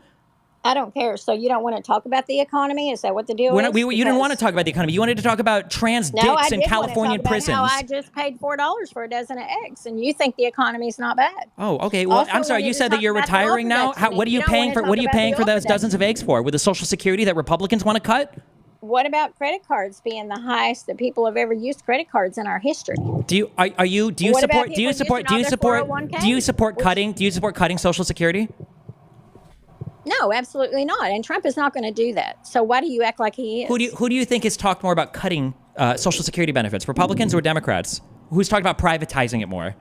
I don't care. So you don't want to talk about the economy? Is that what the deal is? You didn't want to talk about the economy. You wanted to talk about trans dicks in Californian prisons. No, I just paid $4 for a dozen of eggs, and you think the economy's not bad. Oh, okay. Well, I'm sorry. You said that you're retiring now. What are you paying for? What are you paying for those dozens of eggs for? With the Social Security that Republicans want to cut? What about credit cards being the highest that people have ever used credit cards in our history? Do you support cutting Social Security? No, absolutely not. And Trump is not going to do that. So why do you act like he is? Who do you think has talked more about cutting Social Security benefits, Republicans or Democrats? Who's talked about privatizing it more?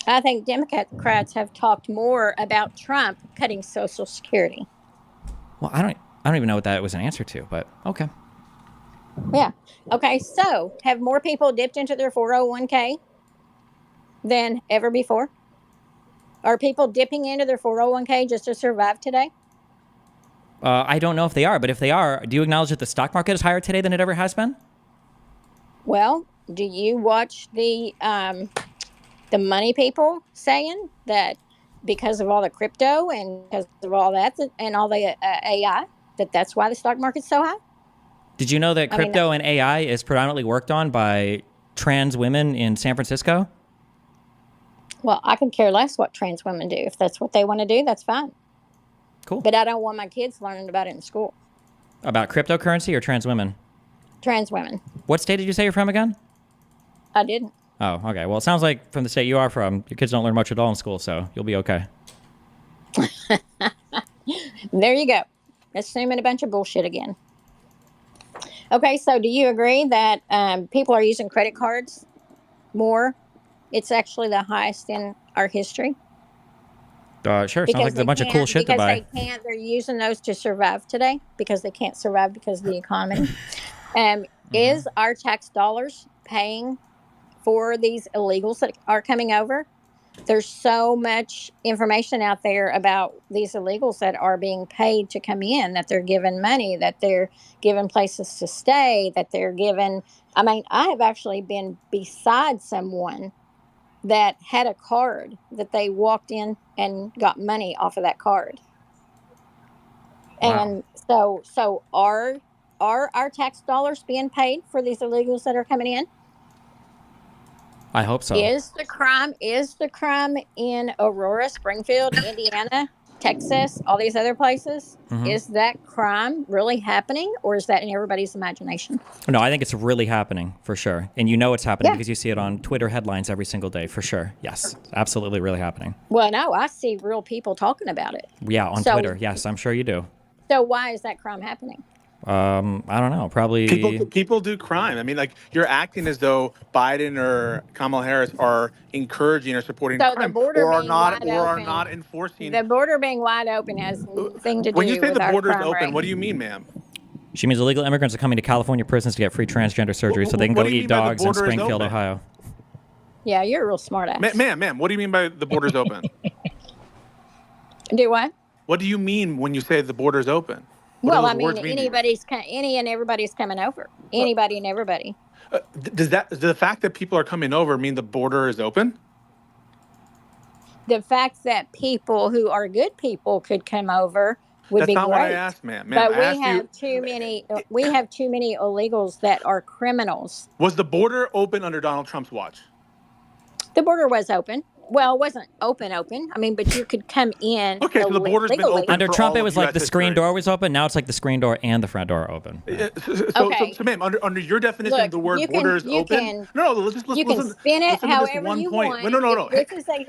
I think Democrats have talked more about Trump cutting Social Security. Well, I don't even know what that was an answer to, but okay. Yeah. Okay. So have more people dipped into their 401k than ever before? Are people dipping into their 401k just to survive today? I don't know if they are, but if they are, do you acknowledge that the stock market is higher today than it ever has been? Well, do you watch the money people saying that because of all the crypto and because of all that and all the AI, that's why the stock market's so high. Did you know that crypto and AI is predominantly worked on by trans women in San Francisco? Well, I could care less what trans women do. If that's what they want to do, that's fine. Cool. But I don't want my kids learning about it in school. About cryptocurrency or trans women? Trans women. What state did you say you're from again? I didn't. Oh, okay. Well, it sounds like from the state you are from, your kids don't learn much at all in school, so you'll be okay. There you go. Assuming a bunch of bullshit again. Okay, so do you agree that people are using credit cards more? It's actually the highest in our history. Sure. Sounds like a bunch of cool shit to buy. Because they can't. They're using those to survive today because they can't survive because of the economy. Is our tax dollars paying for these illegals that are coming over? There's so much information out there about these illegals that are being paid to come in, that they're given money, that they're given places to stay, that they're given. I mean, I have actually been beside someone that had a card that they walked in and got money off of that card. Wow. And so are our tax dollars being paid for these illegals that are coming in? I hope so. Is the crime in Aurora, Springfield, Indiana, Texas, all these other places? Is that crime really happening, or is that in everybody's imagination? No, I think it's really happening for sure. And you know it's happening because you see it on Twitter headlines every single day for sure. Yes, absolutely really happening. Well, no, I see real people talking about it. Yeah, on Twitter. Yes, I'm sure you do. So why is that crime happening? I don't know. Probably people do crime. I mean, like, you're acting as though Biden or Kamala Harris are encouraging or supporting crime, or are not enforcing. The border being wide open has nothing to do with our crime rate. When you say the border's open, what do you mean, ma'am? She means illegal immigrants are coming to California prisons to get free transgender surgery so they can go eat dogs in Springfield, Ohio. Yeah, you're a real smart ass. Ma'am, what do you mean by the border's open? Do what? What do you mean when you say the border's open? Well, I mean, any and everybody's coming over. Anybody and everybody. Does the fact that people are coming over mean the border is open? The fact that people who are good people could come over would be great. That's not what I asked, ma'am. But we have too many illegals that are criminals. Was the border open under Donald Trump's watch? The border was open. Well, it wasn't open. I mean, but you could come in. Okay, so the border's been open. Under Trump, it was like the screen door was open. Now it's like the screen door and the front door are open. So, ma'am, under your definition, the word border is open. You can spin it however you want. No.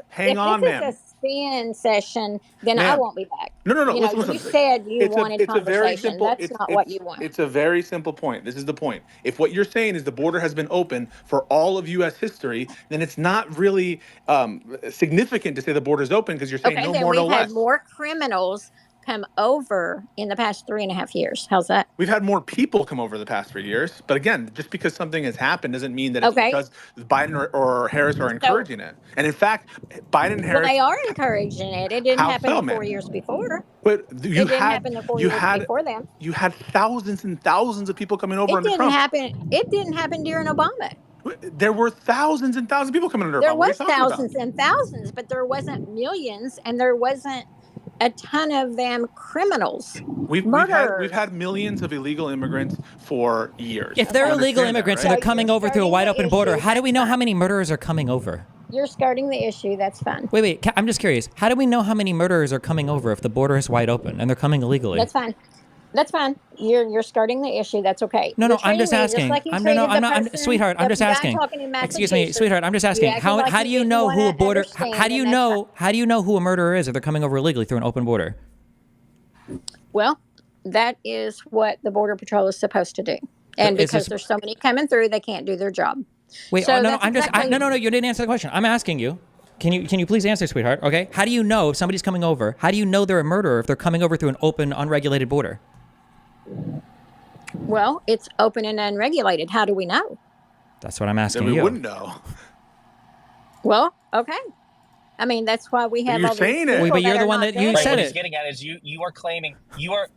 Hang on, ma'am. If this is a spin session, then I won't be back. No. Listen. You said you wanted conversation. That's not what you want. It's a very simple point. This is the point. If what you're saying is the border has been open for all of U.S. history, then it's not really significant to say the border is open because you're saying no more, no less. We've had more criminals come over in the past 3.5 years. How's that? We've had more people come over the past 3 years. But again, just because something has happened doesn't mean that it's because Biden or Harris are encouraging it. And in fact, Biden and Harris... Well, they are encouraging it. It didn't happen 4 years before. But it didn't happen the 4 years before them. You had thousands and thousands of people coming over under Trump. It didn't happen during Obama. There were thousands and thousands of people coming under Obama. There was thousands and thousands, but there wasn't millions, and there wasn't a ton of them criminals. We've had millions of illegal immigrants for years. If they're illegal immigrants and they're coming over through a wide open border, how do we know how many murderers are coming over? You're skirting the issue. That's fine. Wait. I'm just curious. How do we know how many murderers are coming over if the border is wide open and they're coming illegally? That's fine. You're skirting the issue. That's okay. No, I'm just asking. I'm not, sweetheart. I'm just asking. Excuse me, sweetheart. I'm just asking. How do you know who a border? How do you know who a murderer is if they're coming over illegally through an open border? Well, that is what the Border Patrol is supposed to do, and because there's so many coming through, they can't do their job. Wait, no. You didn't answer the question. I'm asking you. Can you please answer, sweetheart? Okay. How do you know if somebody's coming over? How do you know they're a murderer if they're coming over through an open, unregulated border? Well, it's open and unregulated. How do we know? That's what I'm asking you. We wouldn't know. Well, okay. I mean, that's why we have all these people. But you're the one that you said it. What he's getting at is you are claiming you are.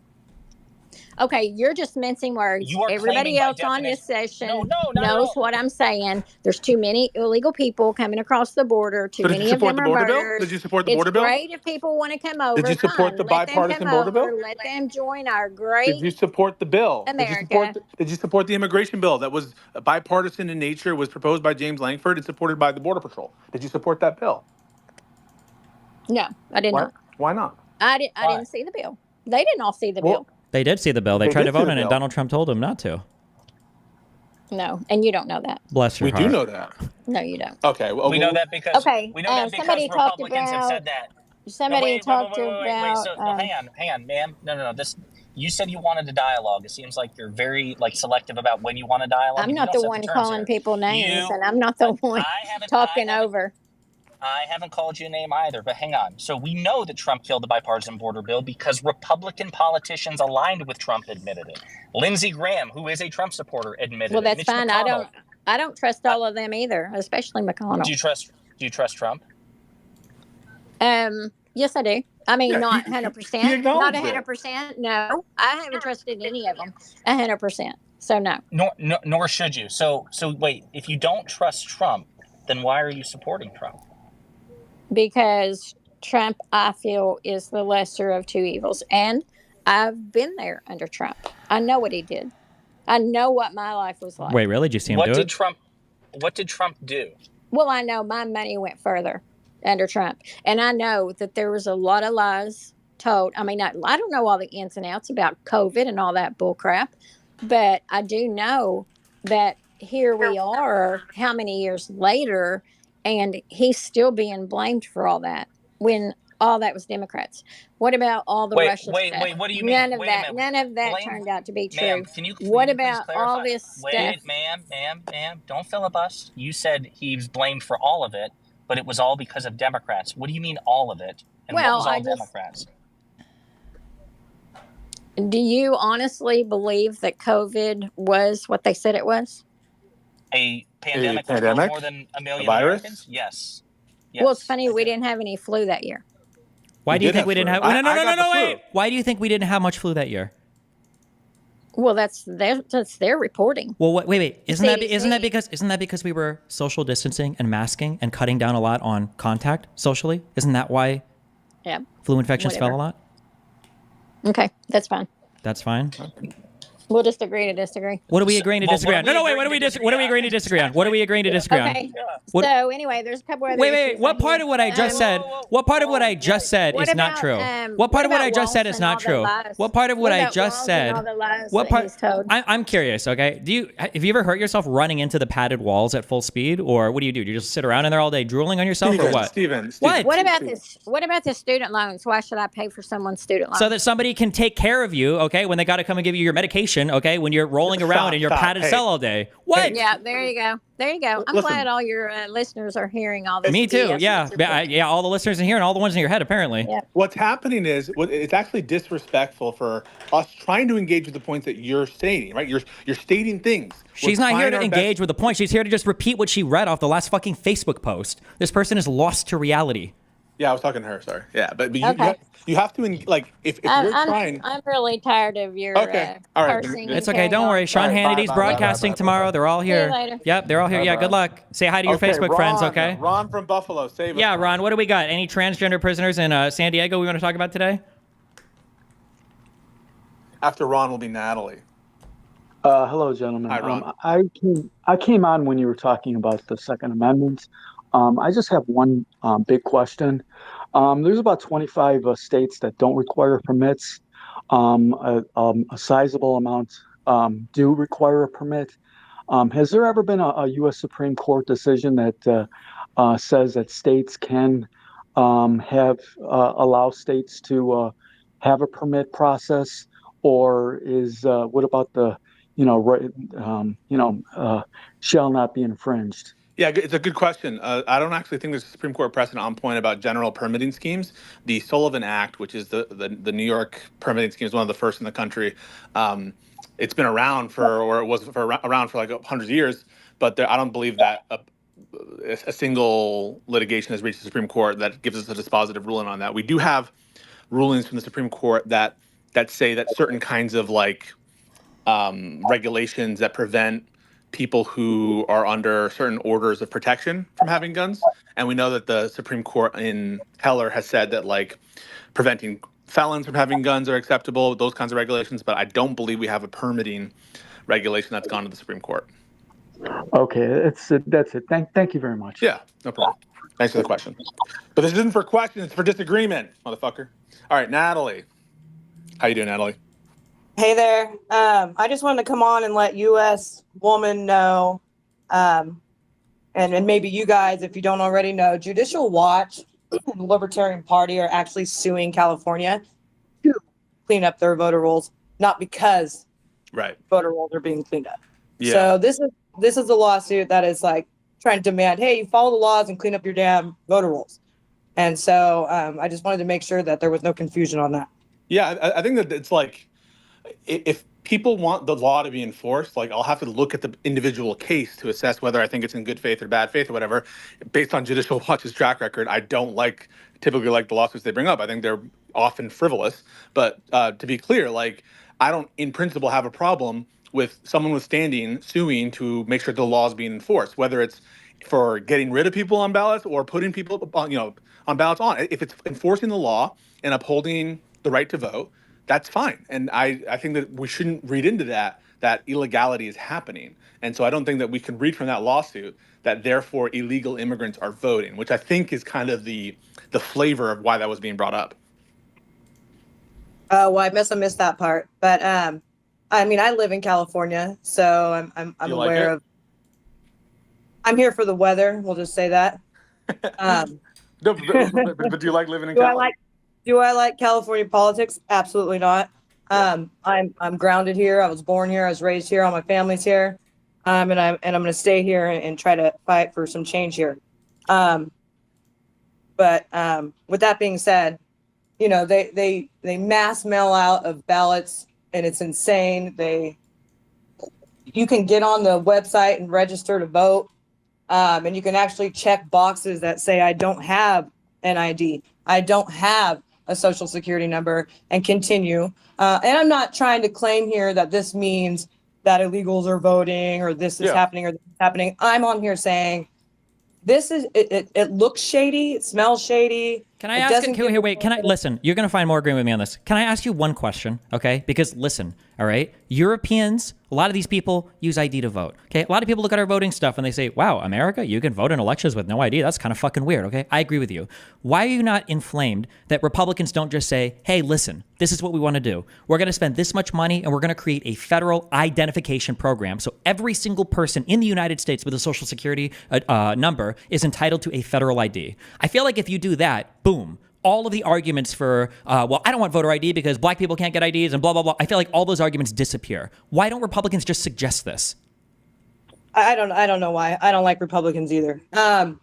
Okay, you're just mincing words. You are Everybody else on this session knows what I'm saying. There's too many illegal people coming across the border. Too many of them are murderers. Did you support the border bill? It's great if people want to come over. Did you support the bipartisan border bill? Let them join our great. Did you support the bill? America. Did you support the immigration bill that was bipartisan in nature, was proposed by James Lankford and supported by the Border Patrol? Did you support that bill? No, I did not. Why not? I didn't see the bill. They didn't all see the bill. They did see the bill. They tried to vote on it, and Donald Trump told them not to. No, and you don't know that. Bless your heart. We do know that. No, you don't. Okay. Well, we know that because we know that because somebody Republicans have said that. Somebody talked about. So, hang on, ma'am. No. You said you wanted a dialogue. It seems like you're very selective about when you want a dialogue. I'm not the one calling people names, and I'm not the one talking over. I haven't called you a name either, but hang on. So we know that Trump killed the bipartisan border bill because Republican politicians aligned with Trump admitted it. Lindsey Graham, who is a Trump supporter, admitted it. Well, that's Mitch fine. McConnell, I don't trust all of them either, especially McConnell. Do you trust Trump? Yes, I do. I mean, not 100%. Not 100%. No, I haven't trusted any of them 100%. So no. Nor should you. So wait. If you don't trust Trump, then why are you supporting Trump? Because Trump, I feel, is the lesser of two evils. And I've been there under Trump. I know what he did. I know what my life was like. Wait, really? Did you see him do it? What did Trump do? Well, I know my money went further under Trump. And I know that there was a lot of lies told. I mean, I don't know all the ins and outs about COVID and all that bull crap. But I do know that here we are, how many years later, and he's still being blamed for all that when all that was Democrats. What about all the Russia stuff? Wait, what do you mean? None of that turned out to be true. Ma'am, what about all this stuff? Wait, ma'am, don't filibuster. You said he was blamed for all of it, but it was all because of Democrats. What do you mean all of it? And what was all Democrats? Do you honestly believe that COVID was what they said it was? A pandemic that killed more than a million Americans? Yes. Well, it's funny we didn't have any flu that year. Why do you think we didn't have? No, wait. Why do you think we didn't have much flu that year? Well, that's their reporting. Well, wait. Isn't that because we were social distancing and masking and cutting down a lot on contact socially? Isn't that why? Yeah. Flu infections fell a lot. Okay, that's fine. That's fine. We'll just agree to disagree. What are we agreeing to disagree on? No, wait. What are we agreeing to disagree on? What are we agreeing to disagree on? Okay. So anyway, there's a couple other Wait. What part of what I just said? What part of what I just said is not true? What part of what I just said is not true? What part of what I just said? What part? I'm curious. Okay. Have you ever hurt yourself running into the padded walls at full speed, or what do? Do you just sit around in there all day drooling on yourself, or what? Steven. What about this? What about the student loans? Why should I pay for someone's student loans? So that somebody can take care of you. Okay, when they got to come and give you your medication. Okay, when you're rolling around in your padded cell all day. What? Yeah, there you go. I'm glad all your listeners are hearing all this. Me too. Yeah. All the listeners in here and all the ones in your head, apparently. Yeah. What's happening is it's actually disrespectful for us trying to engage with the points that you're stating, right? You're stating things. She's not here to engage with the point. She's here to just repeat what she read off the last fucking Facebook post. This person is lost to reality. Yeah, I was talking to her. Sorry. Yeah, but you have to if you're trying. I'm really tired of your all right. parsing. It's okay. Don't worry. Sean Hannity's broadcasting tomorrow. They're all here. See you later. Yep, they're all here. Yeah, good luck. Say hi to your Facebook friends. Okay. Ron from Buffalo. Save us. Yeah, Ron. What do we got? Any transgender prisoners in San Diego we want to talk about today? After Ron will be Natalie. Hello, gentlemen. Hi, Ron. I came on when you were talking about the Second Amendment. I just have one big question. There's about 25 states that don't require permits. A sizable amount do require a permit. Has there ever been a U.S. Supreme Court decision that says that states can allow states to have a permit process, or what about the shall not be infringed? Yeah, it's a good question. I don't actually think there's a Supreme Court precedent on point about general permitting schemes. The Sullivan Act, which is the New York permitting scheme, is one of the first in the country. It's been around around for like hundreds of years, but I don't believe that a single litigation has reached the Supreme Court that gives us a dispositive ruling on that. We do have rulings from the Supreme Court that that say that certain kinds of like regulations that prevent people who are under certain orders of protection from having guns. And we know that the Supreme Court in Heller has said that like preventing felons from having guns are acceptable, those kinds of regulations. But I don't believe we have a permitting regulation that's gone to the Supreme Court. Okay, that's it. Thank you very much. Yeah, no problem. Thanks for the question. But this isn't for questions, it's for disagreement, motherfucker. All right, Natalie. How you doing, Natalie? Hey there. I just wanted to come on and let U.S. woman know, and maybe you guys, if you don't already know, Judicial Watch and the Libertarian Party are actually suing California to clean up their voter rolls, not because voter rolls are being cleaned up. Yeah. So this is a lawsuit that is like trying to demand, hey, you follow the laws and clean up your damn voter rolls. And so I just wanted to make sure that there was no confusion on that. Yeah, I think that it's like, if people want the law to be enforced, like I'll have to look at the individual case to assess whether I think it's in good faith or bad faith or whatever. Based on Judicial Watch's track record, I don't typically like the lawsuits they bring up. I think they're often frivolous. But to be clear, like I don't in principle have a problem with someone with standing suing to make sure the law is being enforced, whether it's for getting rid of people on ballots or putting people on ballots on. If it's enforcing the law and upholding the right to vote, that's fine. And I think that we shouldn't read into that illegality is happening. And so I don't think that we can read from that lawsuit that therefore illegal immigrants are voting, which I think is kind of the flavor of why that was being brought up. Oh, well, I must have missed that part. But I mean, I live in California, so I'm aware of. I'm here for the weather. We'll just say that. No, but do you like living in California? Do I like California politics? Absolutely not. I'm grounded here. I was born here. I was raised here. All my family's here. And I'm going to stay here and try to fight for some change here. But with that being said, they mass mail out of ballots and it's insane. You can get on the website and register to vote. And you can actually check boxes that say, I don't have an ID. I don't have a social security number, and continue. And I'm not trying to claim here that this means that illegals are voting or this is happening or this is happening. I'm on here saying it looks shady. It smells shady. Can I ask listen, you're going to find more agreement with me on this. Can I ask you one question? Okay. Because listen, all right. Europeans, a lot of these people use ID to vote. Okay. A lot of people look at our voting stuff and they say, wow, America, you can vote in elections with no ID. That's kind of fucking weird. Okay. I agree with you. Why are you not inflamed that Republicans don't just say, hey, listen, this is what we want to do. We're going to spend this much money and we're going to create a federal identification program. So every single person in the United States with a social security number is entitled to a federal ID. I feel like if you do that, boom, all of the arguments for, well, I don't want voter ID because black people can't get IDs and blah, blah, blah. I feel like all those arguments disappear. Why don't Republicans just suggest this? I don't know why. I don't like Republicans either. I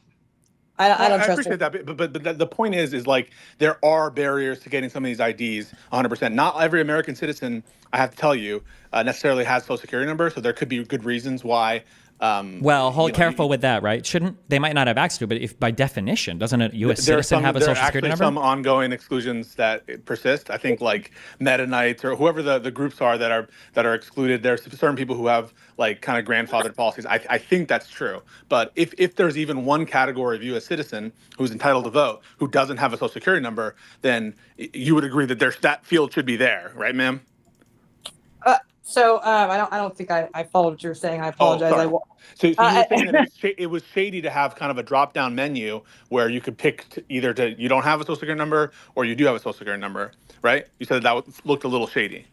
don't trust I appreciate that, but the point is like there are barriers to getting some of these IDs 100%. Not every American citizen, I have to tell you, necessarily has social security number, so there could be good reasons why. Hold careful with that, right? They might not have access to, but if by definition, doesn't a U.S. citizen have a social security number? There are some ongoing exclusions that persist. I think like Mennonites or whoever the groups are that are excluded. There's certain people who have like kind of grandfathered policies. I think that's true. But if there's even one category of U.S. citizen who's entitled to vote who doesn't have a social security number, then you would agree that that field should be there, right, ma'am? So I don't think I followed what you're saying. I apologize. So you were saying that it was shady to have kind of a drop-down menu where you could pick you don't have a social security number or you do have a social security number, right? You said that looked a little shady.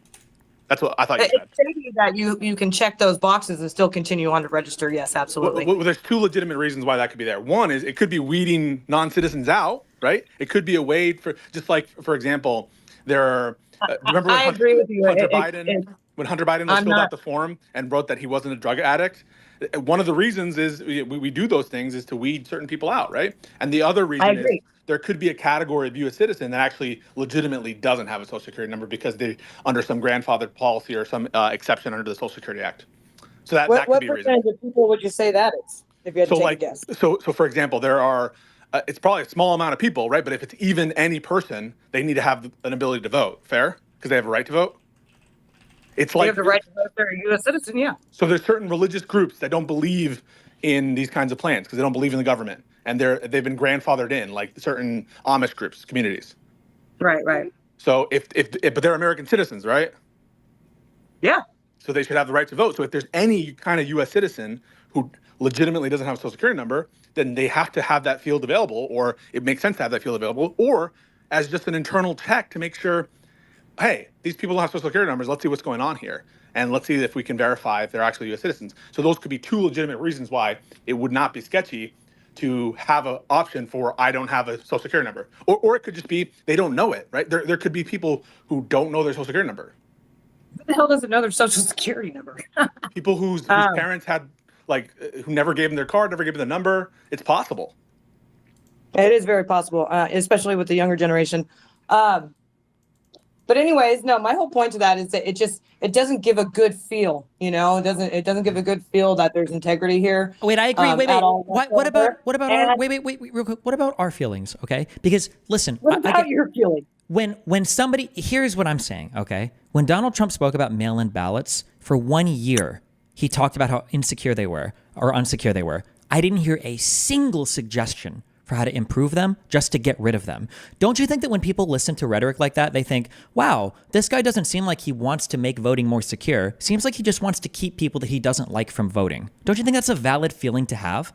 That's what I thought you said. It's shady that you can check those boxes and still continue on to register. Yes, absolutely. Well, there's two legitimate reasons why that could be there. One is it could be weeding non-citizens out, right? It could be a way for, just like, for example, there are, remember I agree with you. When Hunter Biden filled out the form and wrote that he wasn't a drug addict, one of the reasons is we do those things is to weed certain people out, right? And the other reason is there could be a category of U.S. citizen that actually legitimately doesn't have a social security number because they're under some grandfathered policy or some exception under the Social Security Act. So that could be a reason. What percentage of people would you say that is, if you had to take a guess? So for example, there are, it's probably a small amount of people, right? But if it's even any person, they need to have an ability to vote. Fair? because they have a right to vote? It's They like have the right to vote. They're a U.S. citizen. Yeah. So there's certain religious groups that don't believe in these kinds of plans because they don't believe in the government, and they've been grandfathered in, like certain Amish groups, communities. Right. So but they're American citizens, right? Yeah. So they should have the right to vote. So if there's any kind of U.S. citizen who legitimately doesn't have a social security number, then they have to have that field available, or it makes sense to have that field available, or as just an internal check to make sure, hey, these people don't have social security numbers. Let's see what's going on here. And let's see if we can verify if they're actually U.S. citizens. So those could be two legitimate reasons why it would not be sketchy to have an option for I don't have a social security number. Or it could just be they don't know it, right? There could be people who don't know their social security number. Who the hell doesn't know their social security number? People whose parents had, who never gave them their card, never gave them the number. It's possible. It is very possible, especially with the younger generation. But anyways, no, my whole point to that is that it doesn't give a good feel, It doesn't give a good feel that there's integrity here. Wait, I agree. Wait. What about our feelings? Okay, because listen, what about your feeling? When somebody, here's what I'm saying. Okay, when Donald Trump spoke about mail-in ballots for 1 year, he talked about how insecure they were or unsecure they were. I didn't hear a single suggestion for how to improve them, just to get rid of them. Don't you think that when people listen to rhetoric like that, they think, wow, this guy doesn't seem like he wants to make voting more secure. Seems like he just wants to keep people that he doesn't like from voting. Don't you think that's a valid feeling to have?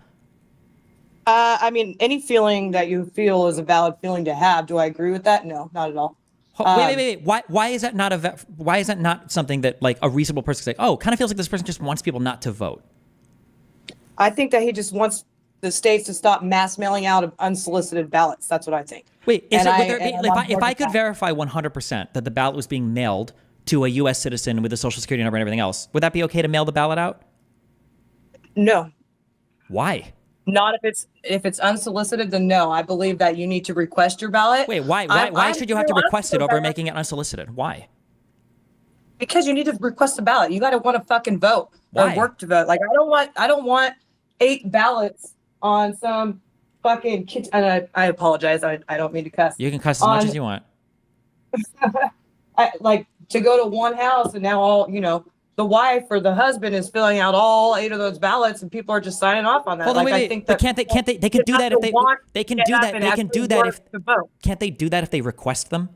I mean, any feeling that you feel is a valid feeling to have. Do I agree with that? No, not at all. Wait. Why is that not something that like a reasonable person can say, oh, kind of feels like this person just wants people not to vote? I think that he just wants the states to stop mass mailing out of unsolicited ballots. That's what I think. Wait, if I could verify 100% that the ballot was being mailed to a U.S. citizen with a social security number and everything else, would that be okay to mail the ballot out? No. Why? Not if it's unsolicited, then no. I believe that you need to request your ballot. Wait, why should you have to request it over making it unsolicited? Why? Because you need to request a ballot. You got to want to fucking vote or work to vote. Like I don't want 8 ballots on some fucking kitchen. And I apologize. I don't mean to cuss. You can cuss as much as you want. To go to one house and now all, the wife or the husband is filling out all 8 of those ballots and people are just signing off on that. Hold on, wait. But can't they can do that if they can do that can't they do that if they request them?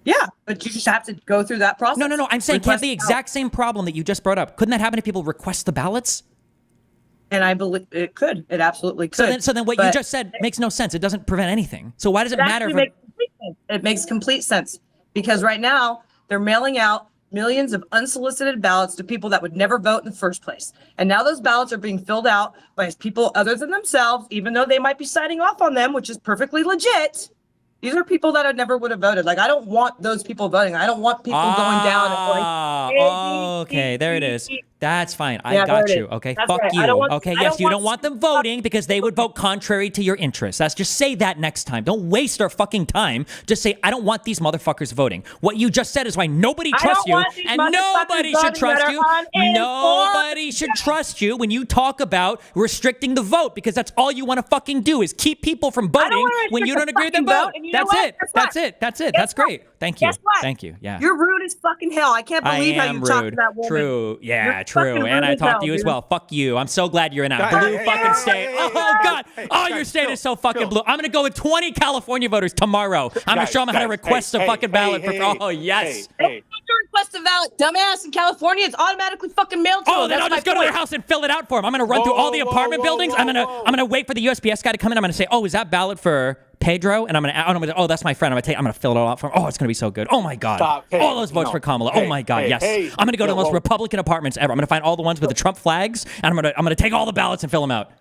Yeah, but you just have to go through that process. No. I'm saying can't the exact same problem that you just brought up, couldn't that happen if people request the ballots? And I believe it could. It absolutely could. So then what you just said makes no sense. It doesn't prevent anything. So why does it matter? It makes complete sense because right now they're mailing out millions of unsolicited ballots to people that would never vote in the first place. And now those ballots are being filled out by people other than themselves, even though they might be signing off on them, which is perfectly legit. These are people that never would have voted. Like, I don't want those people voting. I don't want people going down and going, okay, there it is. That's fine. I got you. Okay, fuck you. Okay, yes, you don't want them voting because they would vote contrary to your interests. That's just say that next time. Don't waste our fucking time. Just say, I don't want these motherfuckers voting. What you just said is why nobody trusts you, and nobody should trust you. Nobody should trust you when you talk about restricting the vote because that's all you want to fucking do is keep people from voting when you don't agree with them vote. That's it. That's great. Thank you. Thank you. Yeah. You're rude as fucking hell. I can't believe how you talk to that woman. True. Yeah, true. And I talk to you as well. Fuck you. I'm so glad you're in a blue fucking state. Oh, God. Your state is so fucking blue. I'm going to go with 20 California voters tomorrow. I'm going to show them how to request a fucking ballot. Oh, yes. Request a ballot, dumbass. In California, it's automatically fucking mailed to them. Then I'll just go to their house and fill it out for them. I'm going to run through all the apartment buildings. I'm going to wait for the USPS guy to come in. I'm going to say, oh, is that ballot for Pedro? And I'm gonna oh, that's my friend. I'm gonna fill it all out for him. Oh, it's gonna be so good. Oh my God. All those votes for Kamala. Oh my God. Yes. I'm gonna go to the most Republican apartments ever. I'm gonna find all the ones with the Trump flags, and I'm gonna take all the ballots and fill them out.